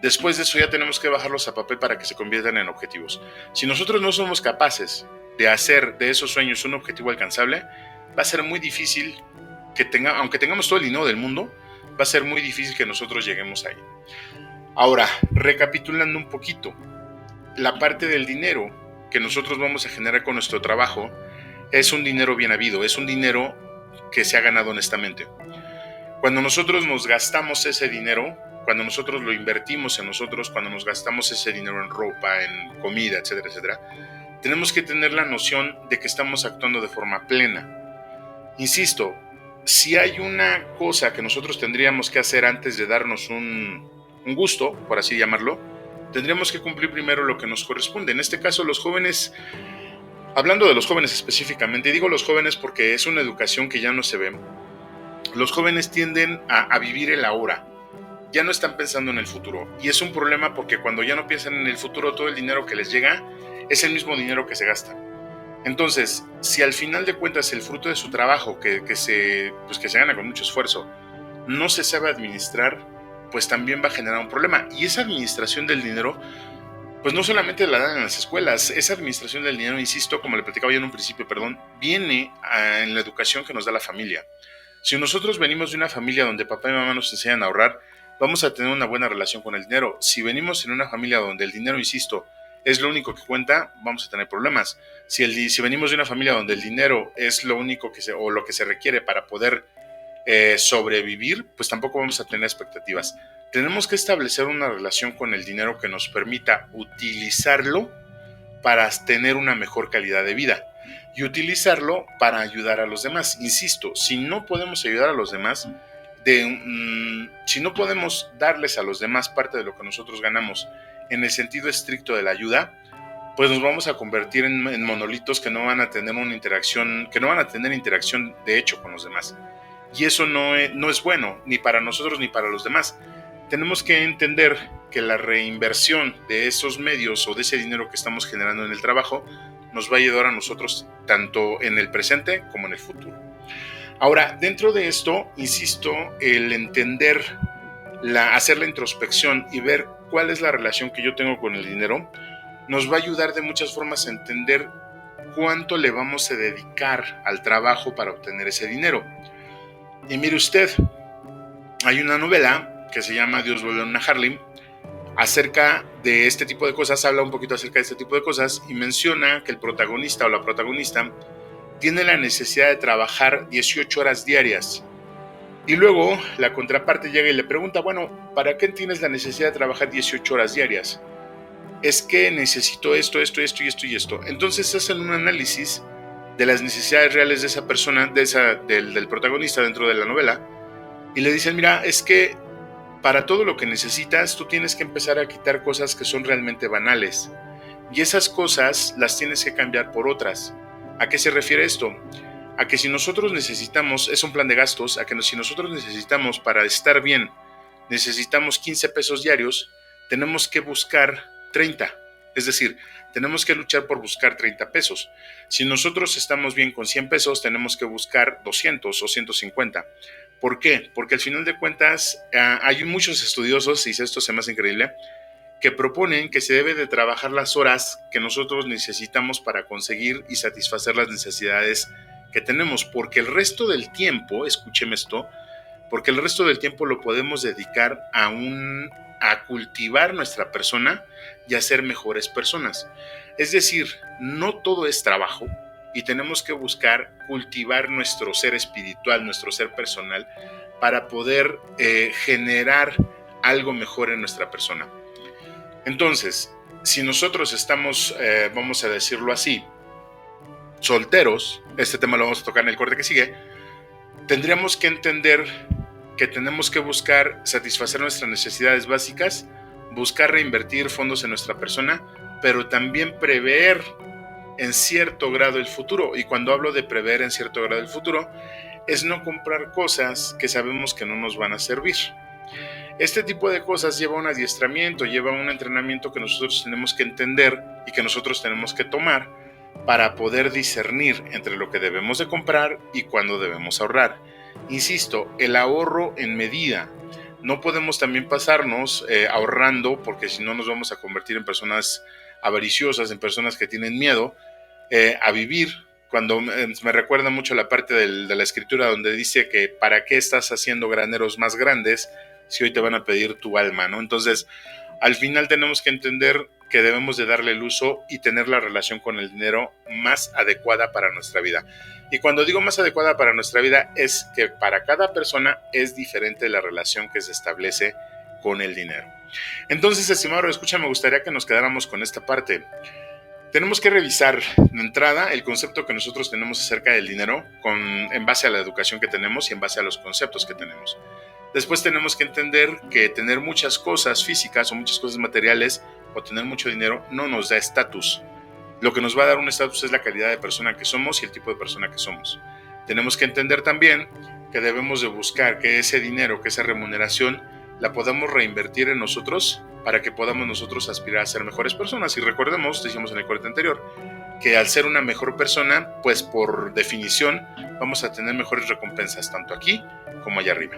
Después de eso ya tenemos que bajarlos a papel para que se conviertan en objetivos. Si nosotros no somos capaces de hacer de esos sueños un objetivo alcanzable, va a ser muy difícil aunque tengamos todo el dinero del mundo, va a ser muy difícil que nosotros lleguemos ahí. Ahora, recapitulando un poquito, la parte del dinero que nosotros vamos a generar con nuestro trabajo es un dinero bien habido, es un dinero que se ha ganado honestamente. Cuando nosotros nos gastamos ese dinero, cuando nosotros lo invertimos en nosotros, cuando nos gastamos ese dinero en ropa, en comida, etcétera, etcétera, tenemos que tener la noción de que estamos actuando de forma plena. Insisto, si hay una cosa que nosotros tendríamos que hacer antes de darnos un gusto, por así llamarlo, tendríamos que cumplir primero lo que nos corresponde. En este caso, los jóvenes, hablando de los jóvenes específicamente, digo los jóvenes porque es una educación que ya no se ve. Los jóvenes tienden a vivir el ahora. Ya no están pensando en el futuro. Y es un problema porque cuando ya no piensan en el futuro, todo el dinero que les llega es el mismo dinero que se gasta. Entonces, si al final de cuentas el fruto de su trabajo, que se gana con mucho esfuerzo, no se sabe administrar, pues también va a generar un problema. Y esa administración del dinero, pues no solamente la dan en las escuelas, esa administración del dinero, insisto, como le platicaba yo en un principio, viene en la educación que nos da la familia. Si nosotros venimos de una familia donde papá y mamá nos enseñan a ahorrar, vamos a tener una buena relación con el dinero. Si venimos en una familia donde el dinero, insisto, es lo único que cuenta, vamos a tener problemas. Si venimos de una familia donde el dinero es lo único o lo que se requiere para poder sobrevivir, pues tampoco vamos a tener expectativas. Tenemos que establecer una relación con el dinero que nos permita utilizarlo para tener una mejor calidad de vida y utilizarlo para ayudar a los demás. Insisto, si no podemos ayudar a los demás, si no podemos darles a los demás parte de lo que nosotros ganamos en el sentido estricto de la ayuda, pues nos vamos a convertir en monolitos que no van a tener una interacción, de hecho con los demás. Y eso no es bueno, ni para nosotros ni para los demás. Tenemos que entender que la reinversión de esos medios o de ese dinero que estamos generando en el trabajo nos va a ayudar a nosotros tanto en el presente como en el futuro. Ahora, dentro de esto, insisto, el entender, hacer la introspección y ver cuál es la relación que yo tengo con el dinero, nos va a ayudar de muchas formas a entender cuánto le vamos a dedicar al trabajo para obtener ese dinero. Y mire usted, hay una novela que se llama Dios vuelve a una Harlem, acerca de este tipo de cosas, habla un poquito acerca de este tipo de cosas y menciona que el protagonista o la protagonista tiene la necesidad de trabajar 18 horas diarias. Y luego la contraparte llega y le pregunta, bueno, ¿para qué tienes la necesidad de trabajar 18 horas diarias? Es que necesito esto. Entonces hacen un análisis de las necesidades reales de esa persona, del protagonista dentro de la novela, y le dicen, mira, es que para todo lo que necesitas, tú tienes que empezar a quitar cosas que son realmente banales. Y esas cosas las tienes que cambiar por otras. ¿A qué se refiere esto? a que si nosotros necesitamos, es un plan de gastos, a que si nosotros necesitamos para estar bien, necesitamos 15 pesos diarios, tenemos que buscar 30. Es decir, tenemos que luchar por buscar 30 pesos. Si nosotros estamos bien con 100 pesos, tenemos que buscar 200 o 150. ¿Por qué? Porque al final de cuentas hay muchos estudiosos, y esto se me hace increíble, que proponen que se debe de trabajar las horas que nosotros necesitamos para conseguir y satisfacer las necesidades que tenemos, porque el resto del tiempo, escúcheme esto, porque el resto del tiempo lo podemos dedicar a cultivar nuestra persona y a ser mejores personas. Es decir, no todo es trabajo y tenemos que buscar cultivar nuestro ser espiritual, nuestro ser personal, para poder generar algo mejor en nuestra persona. Entonces, si nosotros estamos, vamos a decirlo así, solteros, este tema lo vamos a tocar en el corte que sigue, tendríamos que entender que tenemos que buscar satisfacer nuestras necesidades básicas, buscar reinvertir fondos en nuestra persona, pero también prever en cierto grado el futuro. Y cuando hablo de prever en cierto grado el futuro, es no comprar cosas que sabemos que no nos van a servir. Este tipo de cosas lleva un adiestramiento, lleva un entrenamiento que nosotros tenemos que entender y que nosotros tenemos que tomar para poder discernir entre lo que debemos de comprar y cuándo debemos ahorrar. Insisto, el ahorro en medida. No podemos también pasarnos ahorrando, porque si no nos vamos a convertir en personas avariciosas, en personas que tienen miedo a vivir. Cuando me recuerda mucho la parte de la escritura donde dice que ¿para qué estás haciendo graneros más grandes si hoy te van a pedir tu alma, ¿no? Entonces, al final tenemos que entender que debemos de darle el uso y tener la relación con el dinero más adecuada para nuestra vida. Y cuando digo más adecuada para nuestra vida, es que para cada persona es diferente la relación que se establece con el dinero. Entonces, estimado, escucha, me gustaría que nos quedáramos con esta parte. Tenemos que revisar de entrada el concepto que nosotros tenemos acerca del dinero en base a la educación que tenemos y en base a los conceptos que tenemos. Después tenemos que entender que tener muchas cosas físicas o muchas cosas materiales o tener mucho dinero no nos da estatus. Lo que nos va a dar un estatus es la calidad de persona que somos y el tipo de persona que somos. Tenemos que entender también que debemos de buscar que ese dinero, que esa remuneración, la podamos reinvertir en nosotros para que podamos nosotros aspirar a ser mejores personas. Y recordemos, decíamos en el corte anterior, que al ser una mejor persona, pues por definición vamos a tener mejores recompensas tanto aquí como allá arriba.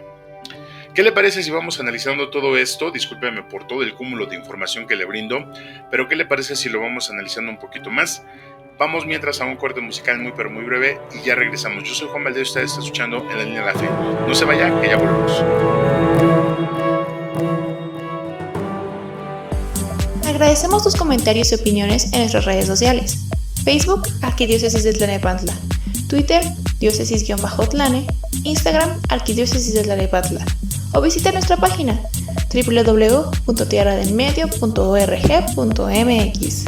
¿Qué le parece si vamos analizando todo esto? Discúlpeme por todo el cúmulo de información que le brindo, pero ¿qué le parece si lo vamos analizando un poquito más? Vamos mientras a un corte musical muy pero muy breve y ya regresamos. Yo soy Juan Valdez, usted está escuchando en la línea de la fe. No se vaya, que ya volvemos. Agradecemos tus comentarios y opiniones en nuestras redes sociales. Facebook, Arquidiócesis de Tlalnepantla. Twitter, diócesis-tlane. Instagram, Arquidiócesis de Tlalnepantla. O visita nuestra página www.tierradelmedio.org.mx.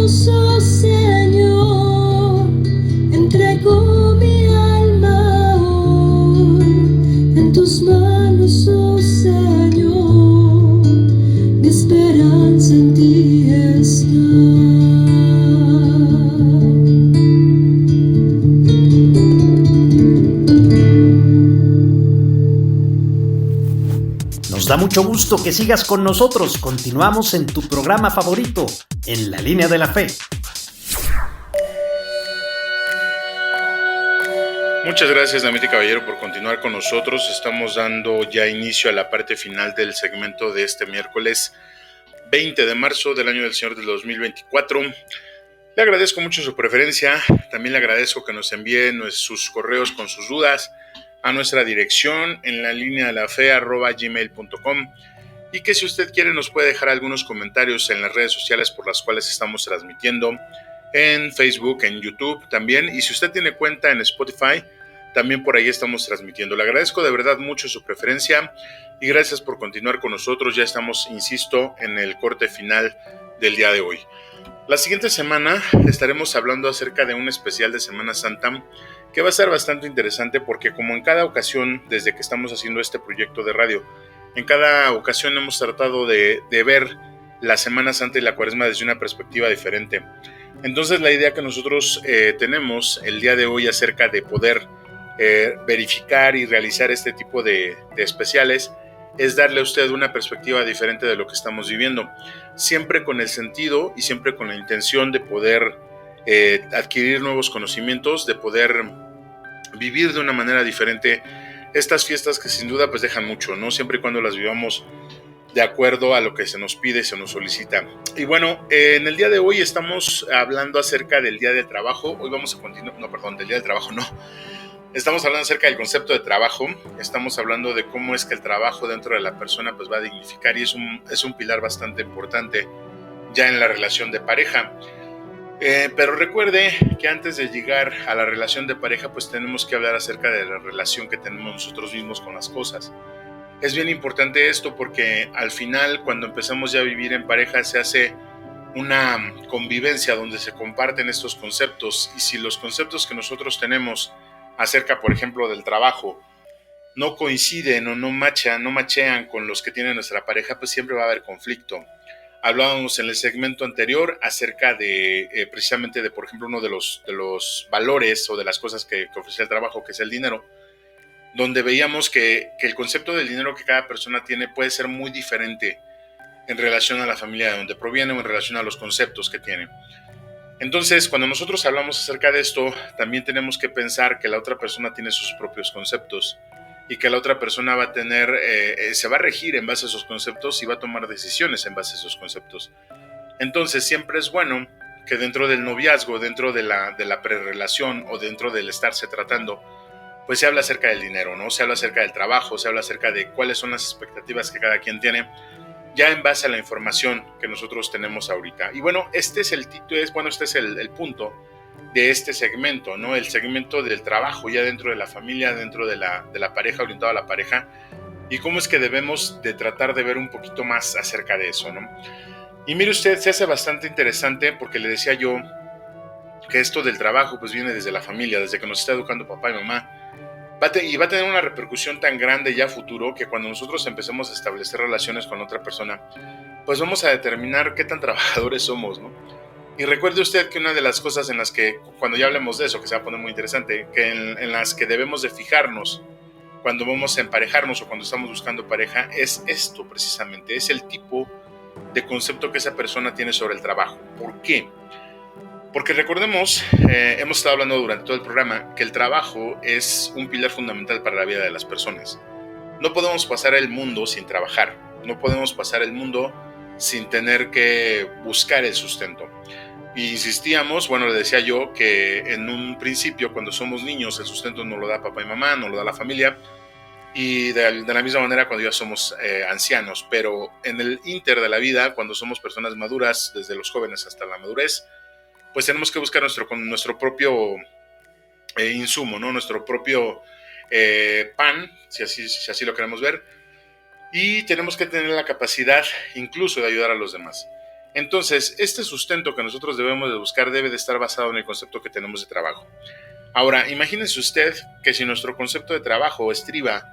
manos, oh Señor, entrego mi alma hoy. En tus manos, oh Señor, mi esperanza en ti está. Nos da mucho gusto que sigas con nosotros. Continuamos en tu programa favorito, En la Línea de la Fe. Muchas gracias, Damita y Caballero, por continuar con nosotros. Estamos dando ya inicio a la parte final del segmento de este miércoles 20 de marzo del año del Señor del 2024. Le agradezco mucho su preferencia. También le agradezco que nos envíe sus correos con sus dudas a nuestra dirección en la línea de la fe @gmail.com, y que si usted quiere nos puede dejar algunos comentarios en las redes sociales por las cuales estamos transmitiendo, en Facebook, en YouTube también, y si usted tiene cuenta en Spotify, también por ahí estamos transmitiendo. Le agradezco de verdad mucho su preferencia y gracias por continuar con nosotros. Ya estamos, insisto, en el corte final del día de hoy. La siguiente semana estaremos hablando acerca de un especial de Semana Santa que va a ser bastante interesante, porque como en cada ocasión desde que estamos haciendo este proyecto de radio, en cada ocasión hemos tratado de ver la Semana Santa y la Cuaresma desde una perspectiva diferente. Entonces la idea que nosotros tenemos el día de hoy acerca de poder verificar y realizar este tipo de especiales es darle a usted una perspectiva diferente de lo que estamos viviendo, siempre con el sentido y siempre con la intención de poder adquirir nuevos conocimientos, de poder vivir de una manera diferente estas fiestas que sin duda pues dejan mucho, ¿no? Siempre y cuando las vivamos de acuerdo a lo que se nos pide, se nos solicita. Y bueno, en el día de hoy estamos hablando acerca del Día del Trabajo. Hoy vamos a continuar, del Día del Trabajo no. Estamos hablando acerca del concepto de trabajo. Estamos hablando de cómo es que el trabajo dentro de la persona pues va a dignificar, y es un pilar bastante importante ya en la relación de pareja. Pero recuerde que antes de llegar a la relación de pareja pues tenemos que hablar acerca de la relación que tenemos nosotros mismos con las cosas. Es bien importante esto porque al final, cuando empezamos ya a vivir en pareja, se hace una convivencia donde se comparten estos conceptos, y si los conceptos que nosotros tenemos acerca, por ejemplo, del trabajo no coinciden o no machean con los que tiene nuestra pareja, pues siempre va a haber conflicto. Hablábamos en el segmento anterior acerca de precisamente de, por ejemplo, uno de los valores o de las cosas que ofrece el trabajo, que es el dinero, donde veíamos que el concepto del dinero que cada persona tiene puede ser muy diferente en relación a la familia de donde proviene o en relación a los conceptos que tiene. Entonces, cuando nosotros hablamos acerca de esto, también tenemos que pensar que la otra persona tiene sus propios conceptos y que la otra persona va a tener, se va a regir en base a esos conceptos y va a tomar decisiones en base a esos conceptos. Entonces, siempre es bueno que dentro del noviazgo, dentro de la prerrelación o dentro del estarse tratando, pues se habla acerca del dinero, ¿no? Se habla acerca del trabajo, se habla acerca de cuáles son las expectativas que cada quien tiene, ya en base a la información que nosotros tenemos ahorita. Y bueno, este es el punto de este segmento, ¿no? El segmento del trabajo ya dentro de la familia, dentro de la pareja, orientado a la pareja, y cómo es que debemos de tratar de ver un poquito más acerca de eso, ¿no? Y mire usted, se hace bastante interesante porque le decía yo que esto del trabajo pues viene desde la familia, desde que nos está educando papá y mamá. Y va a tener una repercusión tan grande ya a futuro que cuando nosotros empecemos a establecer relaciones con otra persona, pues vamos a determinar qué tan trabajadores somos, ¿no? Y recuerde usted que una de las cosas en las que, cuando ya hablemos de eso, que se va a poner muy interesante, que en las que debemos de fijarnos cuando vamos a emparejarnos o cuando estamos buscando pareja, es esto precisamente, es el tipo de concepto que esa persona tiene sobre el trabajo. ¿Por qué? Porque recordemos, hemos estado hablando durante todo el programa, que el trabajo es un pilar fundamental para la vida de las personas. No podemos pasar el mundo sin trabajar, no podemos pasar el mundo sin tener que buscar el sustento. Y insistíamos, bueno, le decía yo que en un principio, cuando somos niños, el sustento nos lo da papá y mamá, nos lo da la familia, y de la misma manera cuando ya somos ancianos, pero en el ínter de la vida, cuando somos personas maduras, desde los jóvenes hasta la madurez, pues tenemos que buscar nuestro propio insumo, ¿no? Nuestro propio pan, si así lo queremos ver, y tenemos que tener la capacidad incluso de ayudar a los demás. Entonces, este sustento que nosotros debemos de buscar debe de estar basado en el concepto que tenemos de trabajo. Ahora, imagínese usted que si nuestro concepto de trabajo estriba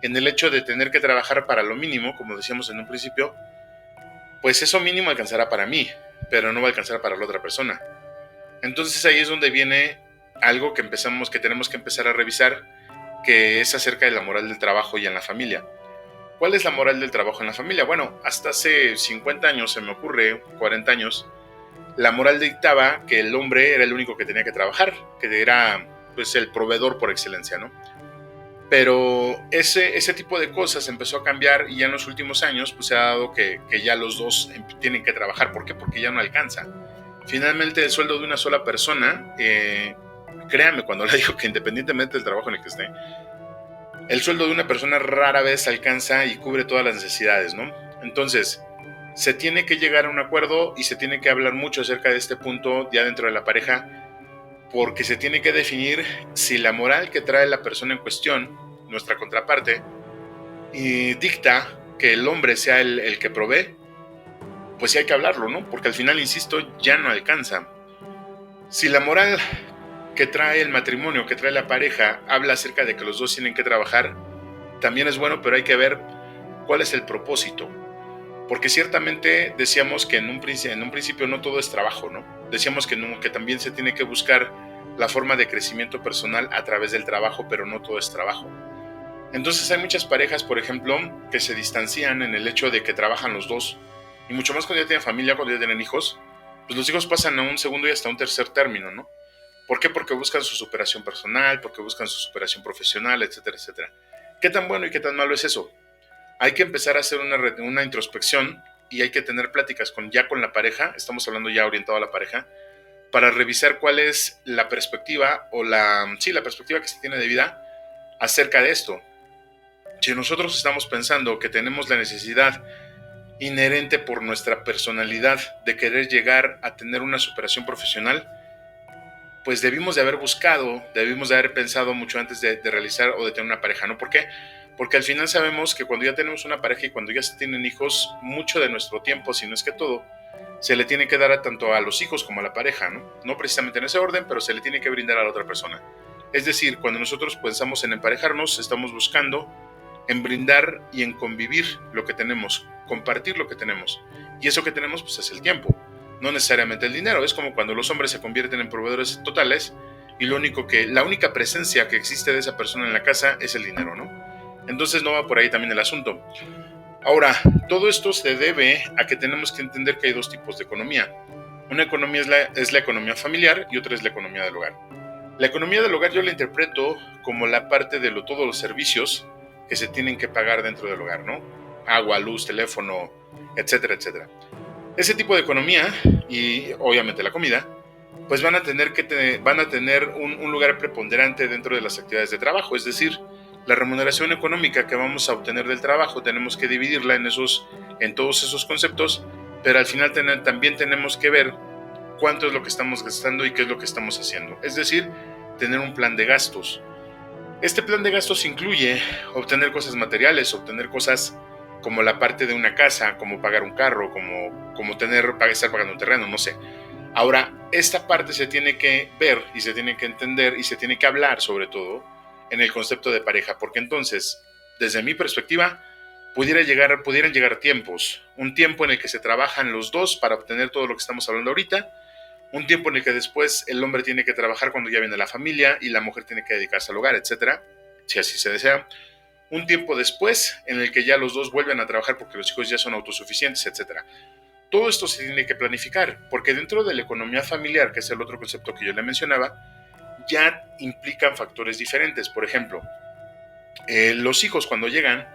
en el hecho de tener que trabajar para lo mínimo, como decíamos en un principio, pues eso mínimo alcanzará para mí, pero no va a alcanzar para la otra persona. Entonces ahí es donde viene algo que tenemos que empezar a revisar, que es acerca de la moral del trabajo y en la familia. ¿Cuál es la moral del trabajo en la familia? Bueno, hasta hace 50 años, se me ocurre, 40 años, la moral dictaba que el hombre era el único que tenía que trabajar, que era pues el proveedor por excelencia, ¿no? Pero ese tipo de cosas empezó a cambiar y ya en los últimos años pues se ha dado que ya los dos tienen que trabajar. ¿Por qué? Porque ya no alcanza. Finalmente el sueldo de una sola persona, créanme cuando le digo que independientemente del trabajo en el que esté, el sueldo de una persona rara vez alcanza y cubre todas las necesidades, ¿no? Entonces, se tiene que llegar a un acuerdo y se tiene que hablar mucho acerca de este punto ya dentro de la pareja, porque se tiene que definir si la moral que trae la persona en cuestión, nuestra contraparte, y dicta que el hombre sea el que provee, pues sí hay que hablarlo, ¿no? Porque al final, insisto, ya no alcanza. Si la moral que trae el matrimonio, que trae la pareja, habla acerca de que los dos tienen que trabajar, también es bueno, pero hay que ver cuál es el propósito. Porque ciertamente decíamos que en un principio no todo es trabajo, ¿no? Decíamos que también se tiene que buscar la forma de crecimiento personal a través del trabajo, pero no todo es trabajo. Entonces hay muchas parejas, por ejemplo, que se distancian en el hecho de que trabajan los dos, y mucho más cuando ya tienen familia, cuando ya tienen hijos, pues los hijos pasan a un segundo y hasta un tercer término, ¿no? ¿Por qué? Porque buscan su superación personal, porque buscan su superación profesional, etcétera, etcétera. ¿Qué tan bueno y qué tan malo es eso? Hay que empezar a hacer una introspección y hay que tener pláticas con la pareja, estamos hablando ya orientado a la pareja, para revisar cuál es la perspectiva la perspectiva que se tiene de vida acerca de esto. Si nosotros estamos pensando que tenemos la necesidad inherente por nuestra personalidad de querer llegar a tener una superación profesional, pues debimos de haber pensado mucho antes de realizar o de tener una pareja, ¿no? ¿Por qué? Porque al final sabemos que cuando ya tenemos una pareja y cuando ya se tienen hijos, mucho de nuestro tiempo, si no es que todo, se le tiene que dar tanto a los hijos como a la pareja, ¿no? No precisamente en ese orden, pero se le tiene que brindar a la otra persona. Es decir, cuando nosotros pensamos en emparejarnos, estamos buscando en brindar y en convivir lo que tenemos, compartir lo que tenemos. Y eso que tenemos, pues es el tiempo, no necesariamente el dinero. Es como cuando los hombres se convierten en proveedores totales y la única presencia que existe de esa persona en la casa es el dinero, ¿no? Entonces no va por ahí también el asunto. Ahora, todo esto se debe a que tenemos que entender que hay dos tipos de economía. Una economía es la economía familiar y otra es la economía del hogar. La economía del hogar yo la interpreto como la parte de todos los servicios que se tienen que pagar dentro del hogar, ¿no? Agua, luz, teléfono, etcétera, etcétera. Ese tipo de economía y obviamente la comida, pues van a tener un lugar preponderante dentro de las actividades de trabajo. Es decir, la remuneración económica que vamos a obtener del trabajo tenemos que dividirla en todos esos conceptos, pero al final también tenemos que ver cuánto es lo que estamos gastando y qué es lo que estamos haciendo. Es decir, tener un plan de gastos. Este plan de gastos incluye obtener cosas materiales, obtener cosas como la parte de una casa, como pagar un carro, como estar pagando un terreno, no sé. Ahora, esta parte se tiene que ver y se tiene que entender y se tiene que hablar sobre todo en el concepto de pareja, porque entonces, desde mi perspectiva, pudieran llegar tiempos, un tiempo en el que se trabajan los dos para obtener todo lo que estamos hablando ahorita, un tiempo en el que después el hombre tiene que trabajar cuando ya viene la familia y la mujer tiene que dedicarse al hogar, etcétera, si así se desea, un tiempo después en el que ya los dos vuelven a trabajar porque los hijos ya son autosuficientes, etcétera. Todo esto se tiene que planificar, porque dentro de la economía familiar, que es el otro concepto que yo le mencionaba, ya implican factores diferentes. Por ejemplo, los hijos cuando llegan,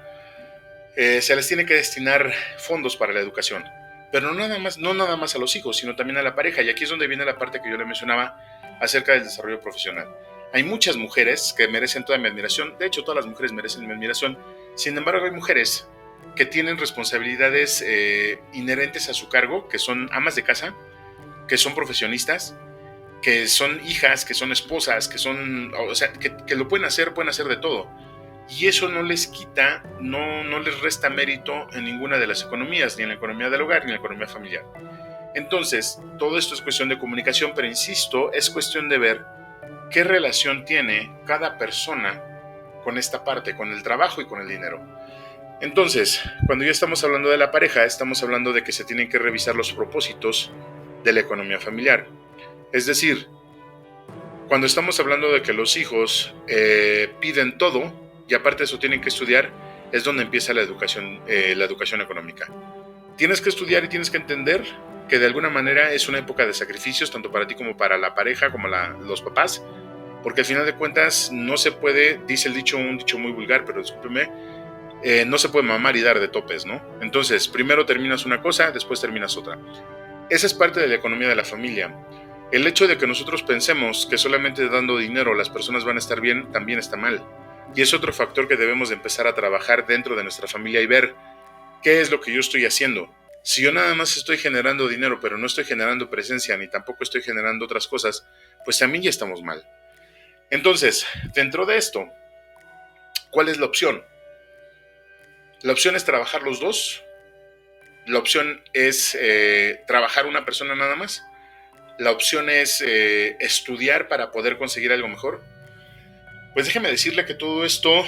se les tiene que destinar fondos para la educación, pero no nada más a los hijos, sino también a la pareja. Y aquí es donde viene la parte que yo le mencionaba acerca del desarrollo profesional. Hay muchas mujeres que merecen toda mi admiración, de hecho todas las mujeres merecen mi admiración, sin embargo hay mujeres que tienen responsabilidades inherentes a su cargo, que son amas de casa, que son profesionistas, que son hijas, que son esposas, que lo pueden hacer de todo. Y eso no les quita, no les resta mérito en ninguna de las economías, ni en la economía del hogar, ni en la economía familiar. Entonces, todo esto es cuestión de comunicación, pero insisto, es cuestión de ver qué relación tiene cada persona con esta parte, con el trabajo y con el dinero. Entonces, cuando ya estamos hablando de la pareja, estamos hablando de que se tienen que revisar los propósitos de la economía familiar. Es decir, cuando estamos hablando de que los hijos piden todo y aparte de eso tienen que estudiar, es donde empieza la educación económica. Tienes que estudiar y tienes que entender que de alguna manera es una época de sacrificios, tanto para ti como para la pareja, como los papás, porque al final de cuentas no se puede, dice el dicho, un dicho muy vulgar, pero discúlpeme, no se puede mamar y dar de topes, ¿no? Entonces, primero terminas una cosa, después terminas otra. Esa es parte de la economía de la familia. El hecho de que nosotros pensemos que solamente dando dinero las personas van a estar bien, también está mal. Y es otro factor que debemos de empezar a trabajar dentro de nuestra familia y ver qué es lo que yo estoy haciendo. Si yo nada más estoy generando dinero, pero no estoy generando presencia, ni tampoco estoy generando otras cosas, pues también ya estamos mal. Entonces, dentro de esto, ¿cuál es la opción? La opción es trabajar los dos. La opción es trabajar una persona nada más. La opción es estudiar para poder conseguir algo mejor. Pues déjeme decirle que todo esto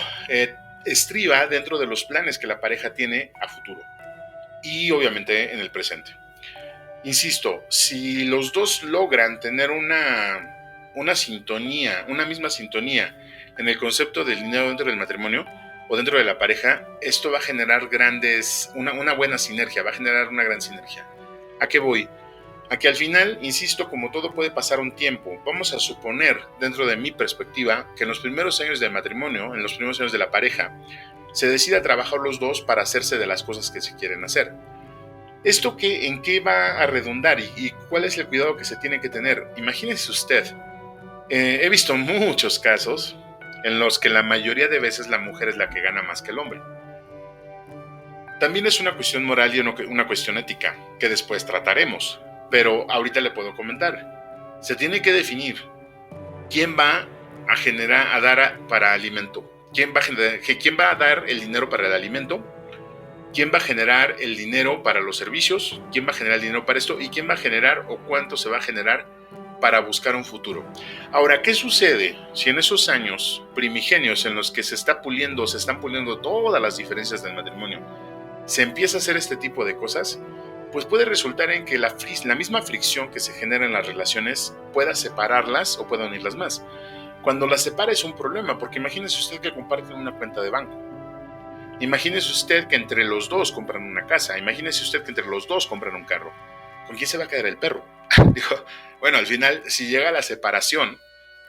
estriba dentro de los planes que la pareja tiene a futuro y obviamente en el presente. Insisto, si los dos logran tener una sintonía, una misma sintonía en el concepto del dinero dentro del matrimonio o dentro de la pareja, esto va a generar una buena sinergia, va a generar una gran sinergia. ¿A qué voy? A que al final, insisto, como todo puede pasar un tiempo, vamos a suponer, dentro de mi perspectiva, que en los primeros años del matrimonio, en los primeros años de la pareja, se decida trabajar los dos para hacerse de las cosas que se quieren hacer. ¿Esto en qué va a redundar y cuál es el cuidado que se tiene que tener? Imagínese usted, he visto muchos casos en los que la mayoría de veces la mujer es la que gana más que el hombre. También es una cuestión moral y una cuestión ética, que después trataremos. Pero ahorita le puedo comentar. Se tiene que definir quién va a dar para alimento. ¿Quién va a dar el dinero para el alimento? ¿Quién va a generar el dinero para los servicios? ¿Quién va a generar el dinero para esto? ¿Y quién va a generar o cuánto se va a generar para buscar un futuro? Ahora, ¿qué sucede si en esos años primigenios en los que se están puliendo todas las diferencias del matrimonio, se empieza a hacer este tipo de cosas? Pues puede resultar en que la misma fricción que se genera en las relaciones pueda separarlas o pueda unirlas más. Cuando las separa es un problema, porque imagínese usted que comparten una cuenta de banco. Imagínese usted que entre los dos compran una casa. Imagínese usted que entre los dos compran un carro. ¿Con quién se va a quedar el perro? Bueno, al final, si llega la separación,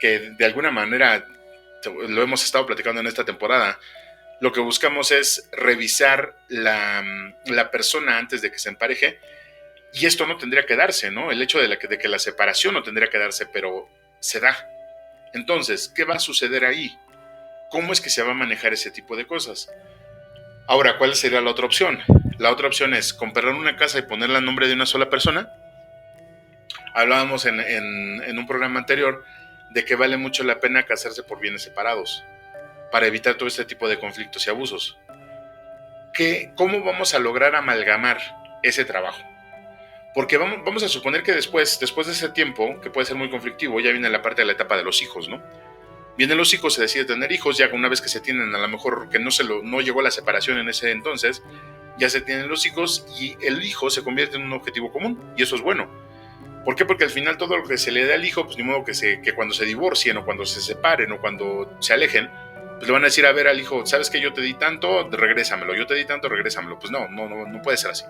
que de alguna manera lo hemos estado platicando en esta temporada, lo que buscamos es revisar la persona antes de que se empareje, y esto no tendría que darse, ¿no? El hecho de que la separación no tendría que darse, pero se da. Entonces, ¿qué va a suceder ahí? ¿Cómo es que se va a manejar ese tipo de cosas? Ahora, ¿cuál sería la otra opción? La otra opción es comprar una casa y ponerla a nombre de una sola persona. Hablábamos en un programa anterior de que vale mucho la pena casarse por bienes separados, para evitar todo este tipo de conflictos y abusos. ¿Cómo vamos a lograr amalgamar ese trabajo? Porque vamos a suponer que después de ese tiempo, que puede ser muy conflictivo, ya viene la parte de la etapa de los hijos, ¿no? Vienen los hijos, se decide tener hijos, ya una vez que se tienen, a lo mejor que no llegó la separación en ese entonces, ya se tienen los hijos y el hijo se convierte en un objetivo común, y eso es bueno. ¿Por qué? Porque al final todo lo que se le da al hijo, pues ni modo que cuando se divorcien o cuando se separen o cuando se alejen, pues le van a decir a ver al hijo, ¿sabes que yo te di tanto? Regrésamelo, yo te di tanto, regrésamelo. Pues no puede ser así.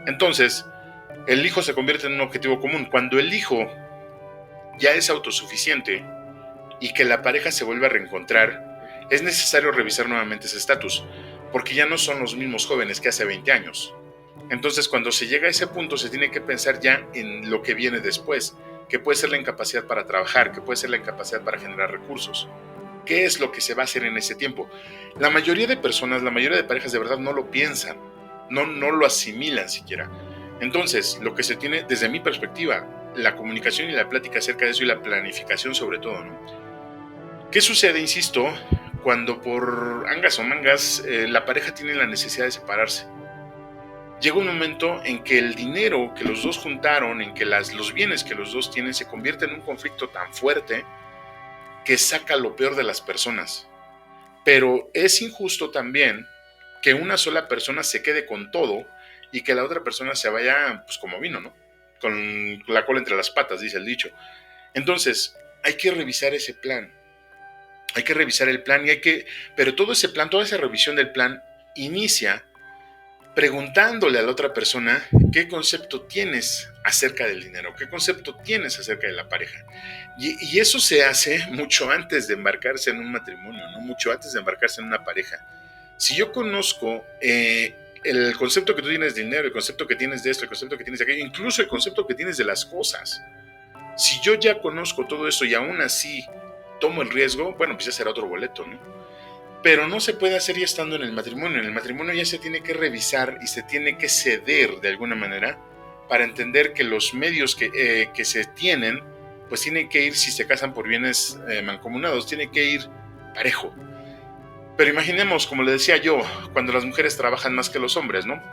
Entonces, el hijo se convierte en un objetivo común. Cuando el hijo ya es autosuficiente y que la pareja se vuelve a reencontrar, es necesario revisar nuevamente ese estatus, porque ya no son los mismos jóvenes que hace 20 años. Entonces, cuando se llega a ese punto, se tiene que pensar ya en lo que viene después, que puede ser la incapacidad para trabajar, que puede ser la incapacidad para generar recursos. ¿Qué es lo que se va a hacer en ese tiempo? La mayoría de personas, la mayoría de parejas de verdad no lo piensan, no lo asimilan siquiera. Entonces, lo que se tiene desde mi perspectiva, la comunicación y la plática acerca de eso y la planificación sobre todo, ¿no? ¿Qué sucede, insisto, cuando por angas o mangas la pareja tiene la necesidad de separarse? llega un momento en que el dinero que los dos juntaron, en que los bienes que los dos tienen, se convierte en un conflicto tan fuerte que saca lo peor de las personas. Pero es injusto también que una sola persona se quede con todo y que la otra persona se vaya pues como vino, ¿no? Con la cola entre las patas, dice el dicho. Entonces, hay que revisar ese plan. Hay que revisar el plan pero todo ese plan, toda esa revisión del plan inicia preguntándole a la otra persona qué concepto tienes acerca del dinero, qué concepto tienes acerca de la pareja. Y eso se hace mucho antes de embarcarse en un matrimonio, ¿no? Mucho antes de embarcarse en una pareja. Si yo conozco el concepto que tú tienes de dinero, el concepto que tienes de esto, el concepto que tienes de aquello, incluso el concepto que tienes de las cosas, si yo ya conozco todo eso y aún así tomo el riesgo, bueno, pues ya será otro boleto, ¿no? Pero no se puede hacer ya estando en el matrimonio. En el matrimonio ya se tiene que revisar y se tiene que ceder de alguna manera para entender que los medios que se tienen, pues tienen que ir, si se casan por bienes mancomunados, tiene que ir parejo. Pero imaginemos, como le decía yo, cuando las mujeres trabajan más que los hombres, ¿no?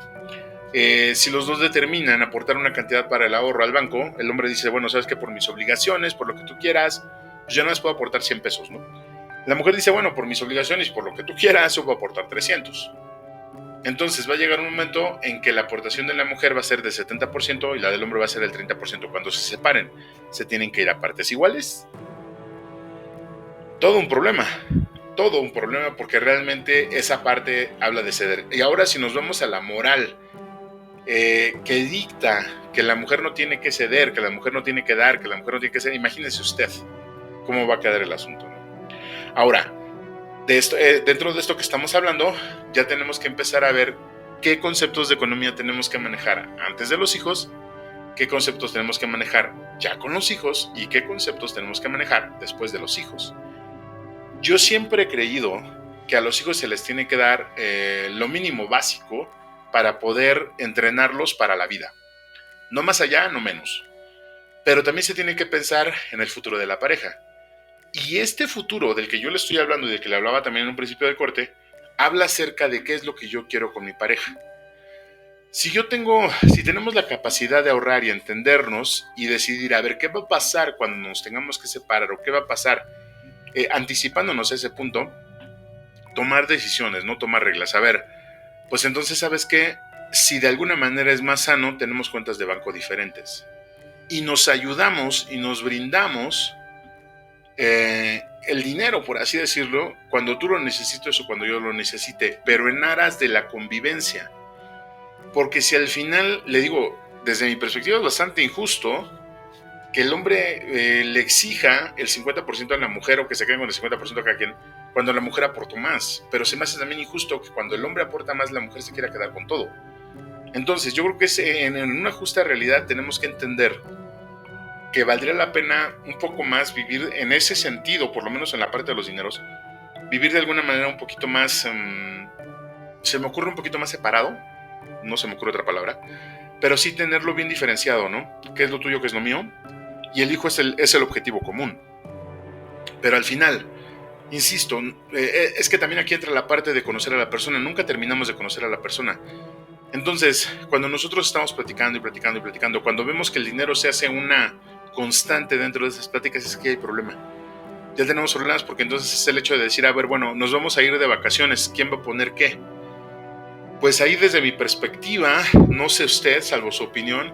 Si los dos determinan aportar una cantidad para el ahorro al banco, el hombre dice, bueno, sabes que por mis obligaciones, por lo que tú quieras, pues yo no les puedo aportar 100 pesos, ¿no? La mujer dice, bueno, por mis obligaciones y por lo que tú quieras, yo voy a aportar 300. Entonces va a llegar un momento en que la aportación de la mujer va a ser del 70% y la del hombre va a ser del 30%. Cuando se separen, se tienen que ir a partes iguales. Todo un problema porque realmente esa parte habla de ceder. Y ahora si nos vamos a la moral que dicta que la mujer no tiene que ceder, que la mujer no tiene que dar, que la mujer no tiene que ceder, imagínese usted cómo va a quedar el asunto, ¿no? Ahora, dentro de esto que estamos hablando, ya tenemos que empezar a ver qué conceptos de economía tenemos que manejar antes de los hijos, qué conceptos tenemos que manejar ya con los hijos y qué conceptos tenemos que manejar después de los hijos. Yo siempre he creído que a los hijos se les tiene que dar lo mínimo básico para poder entrenarlos para la vida. No más allá, no menos. Pero también se tiene que pensar en el futuro de la pareja. Y este futuro del que yo le estoy hablando y del que le hablaba también en un principio del corte, habla acerca de qué es lo que yo quiero con mi pareja. Si tenemos la capacidad de ahorrar y entendernos y decidir a ver qué va a pasar cuando nos tengamos que separar o qué va a pasar anticipándonos a ese punto, tomar decisiones, no tomar reglas. A ver, pues entonces, ¿sabes qué? Si de alguna manera es más sano, tenemos cuentas de banco diferentes. Y nos ayudamos y nos brindamos el dinero, por así decirlo, cuando tú lo necesites o cuando yo lo necesite, pero en aras de la convivencia. Porque si al final, le digo, desde mi perspectiva es bastante injusto que el hombre le exija el 50% a la mujer o que se queden con el 50% a cada quien, cuando la mujer aportó más. Pero se me hace también injusto que cuando el hombre aporta más, la mujer se quiera quedar con todo. Entonces yo creo que en una justa realidad tenemos que entender que valdría la pena un poco más vivir en ese sentido, por lo menos en la parte de los dineros, vivir de alguna manera un poquito más, se me ocurre un poquito más separado, no se me ocurre otra palabra, pero sí tenerlo bien diferenciado, ¿no? ¿Qué es lo tuyo, qué es lo mío? Y el hijo es el objetivo común. Pero al final, insisto, es que también aquí entra la parte de conocer a la persona, nunca terminamos de conocer a la persona. Entonces, cuando nosotros estamos platicando y platicando y platicando, cuando vemos que el dinero se hace una constante dentro de esas pláticas, es que hay problema. Ya tenemos problemas porque entonces es el hecho de decir, a ver, bueno, nos vamos a ir de vacaciones, ¿quién va a poner qué? Pues ahí desde mi perspectiva, no sé usted, salvo su opinión,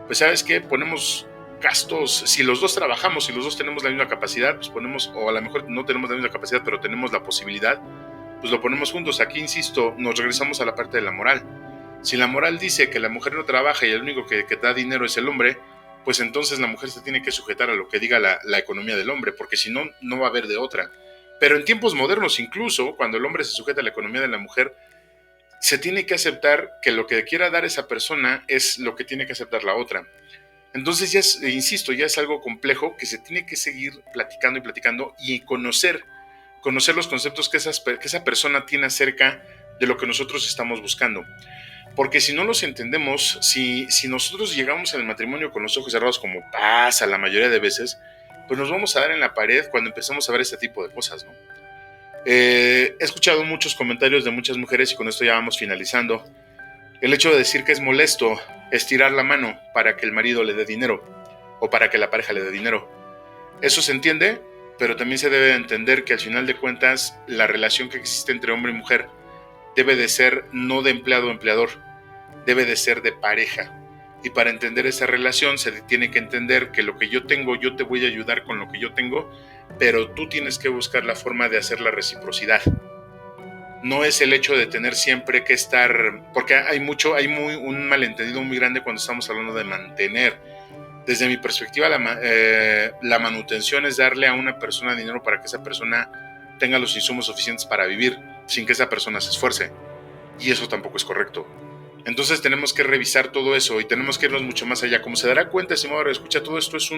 pues ¿sabes qué? Ponemos gastos, si los dos trabajamos, si los dos tenemos la misma capacidad, pues ponemos, o a lo mejor no tenemos la misma capacidad, pero tenemos la posibilidad, pues lo ponemos juntos. Aquí, insisto, nos regresamos a la parte de la moral. Si la moral dice que la mujer no trabaja y el único que da dinero es el hombre, pues entonces la mujer se tiene que sujetar a lo que diga la economía del hombre, porque si no, no va a haber de otra. Pero en tiempos modernos, incluso cuando el hombre se sujeta a la economía de la mujer, se tiene que aceptar que lo que quiera dar esa persona es lo que tiene que aceptar la otra. Entonces ya es, insisto, ya es algo complejo que se tiene que seguir platicando y platicando y conocer los conceptos que esa persona tiene acerca de lo que nosotros estamos buscando. Porque si no los entendemos, si nosotros llegamos al matrimonio con los ojos cerrados, como pasa la mayoría de veces, pues nos vamos a dar en la pared cuando empezamos a ver este tipo de cosas, ¿no? He escuchado muchos comentarios de muchas mujeres y con esto ya vamos finalizando. El hecho de decir que es molesto estirar la mano para que el marido le dé dinero o para que la pareja le dé dinero. Eso se entiende, pero también se debe entender que al final de cuentas la relación que existe entre hombre y mujer debe de ser no de empleado a empleador, debe de ser de pareja. Y para entender esa relación se tiene que entender que lo que yo tengo, yo te voy a ayudar con lo que yo tengo, pero tú tienes que buscar la forma de hacer la reciprocidad. No es el hecho de tener siempre que estar, porque hay un malentendido muy grande cuando estamos hablando de mantener. Desde mi perspectiva, la manutención es darle a una persona dinero para que esa persona tenga los insumos suficientes para vivir, sin que esa persona se esfuerce. Y eso tampoco es correcto. Entonces tenemos que revisar todo eso y tenemos que irnos mucho más allá. Como se dará cuenta, estimado, escucha, todo esto es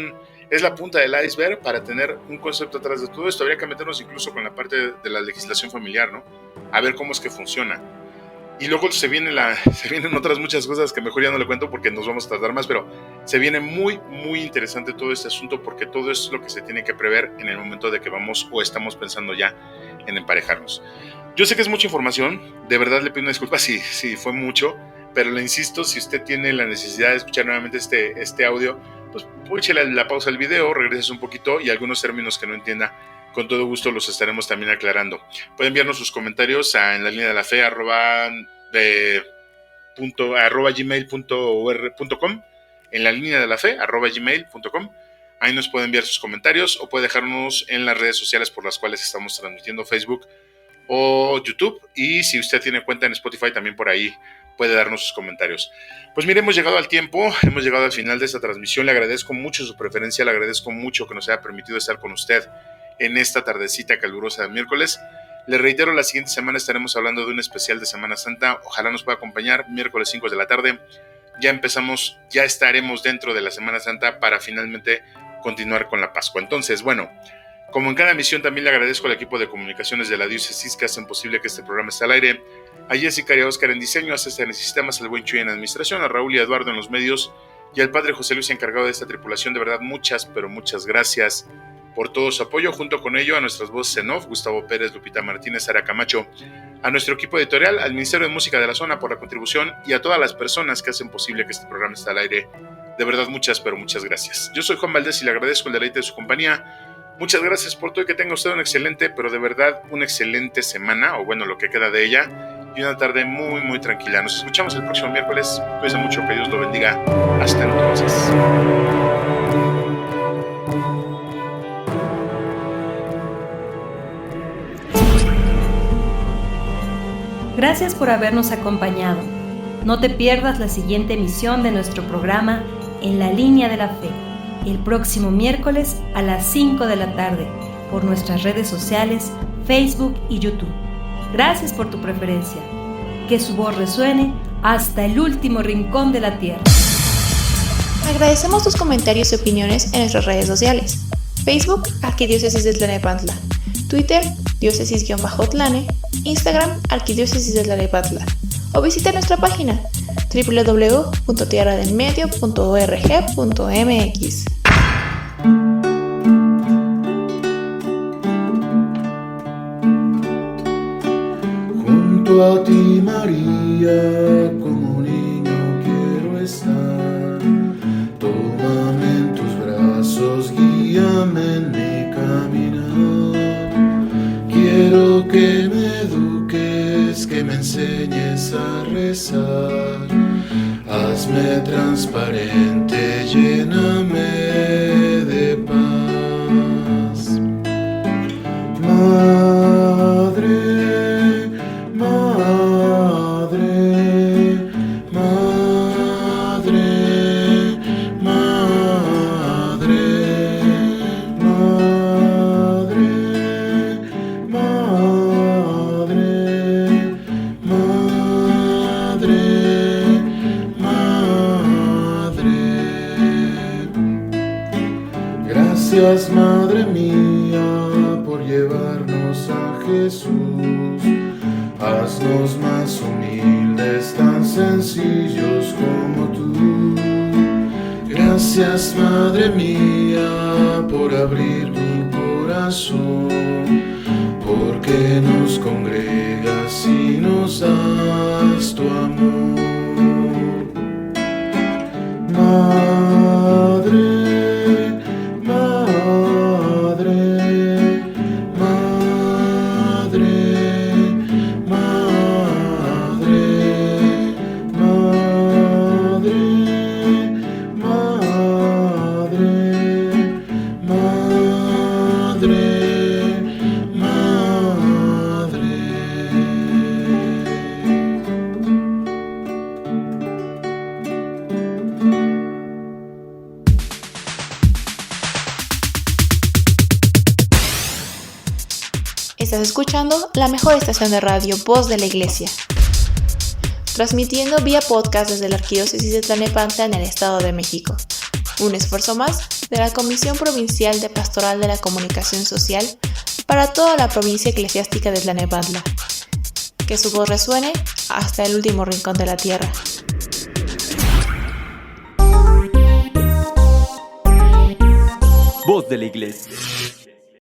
la punta del iceberg. Para tener un concepto atrás de todo esto habría que meternos incluso con la parte de la legislación familiar, ¿no? A ver cómo es que funciona. Y luego se vienen otras muchas cosas que mejor ya no le cuento porque nos vamos a tardar más, pero se viene muy, muy interesante todo este asunto porque todo es lo que se tiene que prever en el momento de que vamos o estamos pensando ya en emparejarnos. Yo sé que es mucha información, de verdad le pido una disculpa si fue mucho, pero le insisto, si usted tiene la necesidad de escuchar nuevamente este audio, pues échale la pausa al video, regreses un poquito y algunos términos que no entienda, con todo gusto los estaremos también aclarando. Puede enviarnos sus comentarios en la línea de la fe @gmail.com, en la línea de la fe @gmail.com. Ahí nos puede enviar sus comentarios o puede dejarnos en las redes sociales por las cuales estamos transmitiendo, Facebook o YouTube. Y si usted tiene cuenta en Spotify, también por ahí puede darnos sus comentarios. Pues mire, hemos llegado al tiempo, hemos llegado al final de esta transmisión. Le agradezco mucho su preferencia, le agradezco mucho que nos haya permitido estar con usted en esta tardecita calurosa de miércoles. Le reitero, la siguiente semana estaremos hablando de un especial de Semana Santa. Ojalá nos pueda acompañar miércoles 5 de la tarde. Ya estaremos dentro de la Semana Santa para finalmente continuar con la Pascua. Entonces, bueno, como en cada emisión, también le agradezco al equipo de comunicaciones de la diócesis que hacen posible que este programa esté al aire. A Jessica y a Oscar en diseño, a César en sistemas, al buen Chuy en administración, a Raúl y a Eduardo en los medios y al padre José Luis encargado de esta tripulación. De verdad, muchas, pero muchas gracias por todo su apoyo. Junto con ello, a nuestras voces en off, Gustavo Pérez, Lupita Martínez, Sara Camacho, a nuestro equipo editorial, al Ministerio de Música de la Zona por la contribución y a todas las personas que hacen posible que este programa esté al aire. De verdad, muchas, pero muchas gracias. Yo soy Juan Valdés y le agradezco el deleite de su compañía. Muchas gracias por todo y que tenga usted un excelente, pero de verdad una excelente semana, o bueno, lo que queda de ella, y una tarde muy, muy tranquila. Nos escuchamos el próximo miércoles. Cuídense mucho, que Dios lo bendiga. Hasta entonces. Gracias por habernos acompañado. No te pierdas la siguiente emisión de nuestro programa En la Línea de la Fe, el próximo miércoles a las 5 de la tarde, por nuestras redes sociales, Facebook y YouTube. Gracias por tu preferencia. Que su voz resuene hasta el último rincón de la tierra. Agradecemos tus comentarios y opiniones en nuestras redes sociales. Facebook, Arquidiócesis de Tlalnepantla. Twitter, diócesis-tlane. Instagram, Arquidiócesis de Tlalnepantla. O visita nuestra página www.tierradelmedio.org.mx. Junto a ti, María, como niño quiero estar. Tómame en tus brazos, guíame en mi caminar. Quiero que me eduques, que me enseñes a rezar. Hazme transparente, lléname de paz. Madre, madre, madre, madre, madre, madre, madre, madre. Gracias, Madre mía, por llevarnos a Jesús. Haznos más humildes, tan sencillos como tú. Gracias, Madre mía, por abrir mi corazón, porque nos congregas y nos das tu amor. Estás escuchando la mejor estación de radio, Voz de la Iglesia, transmitiendo vía podcast desde la Arquidiócesis de Tlalnepantla en el Estado de México. Un esfuerzo más de la Comisión Provincial de Pastoral de la Comunicación Social para toda la provincia eclesiástica de Tlalnepantla. Que su voz resuene hasta el último rincón de la tierra. Voz de la Iglesia.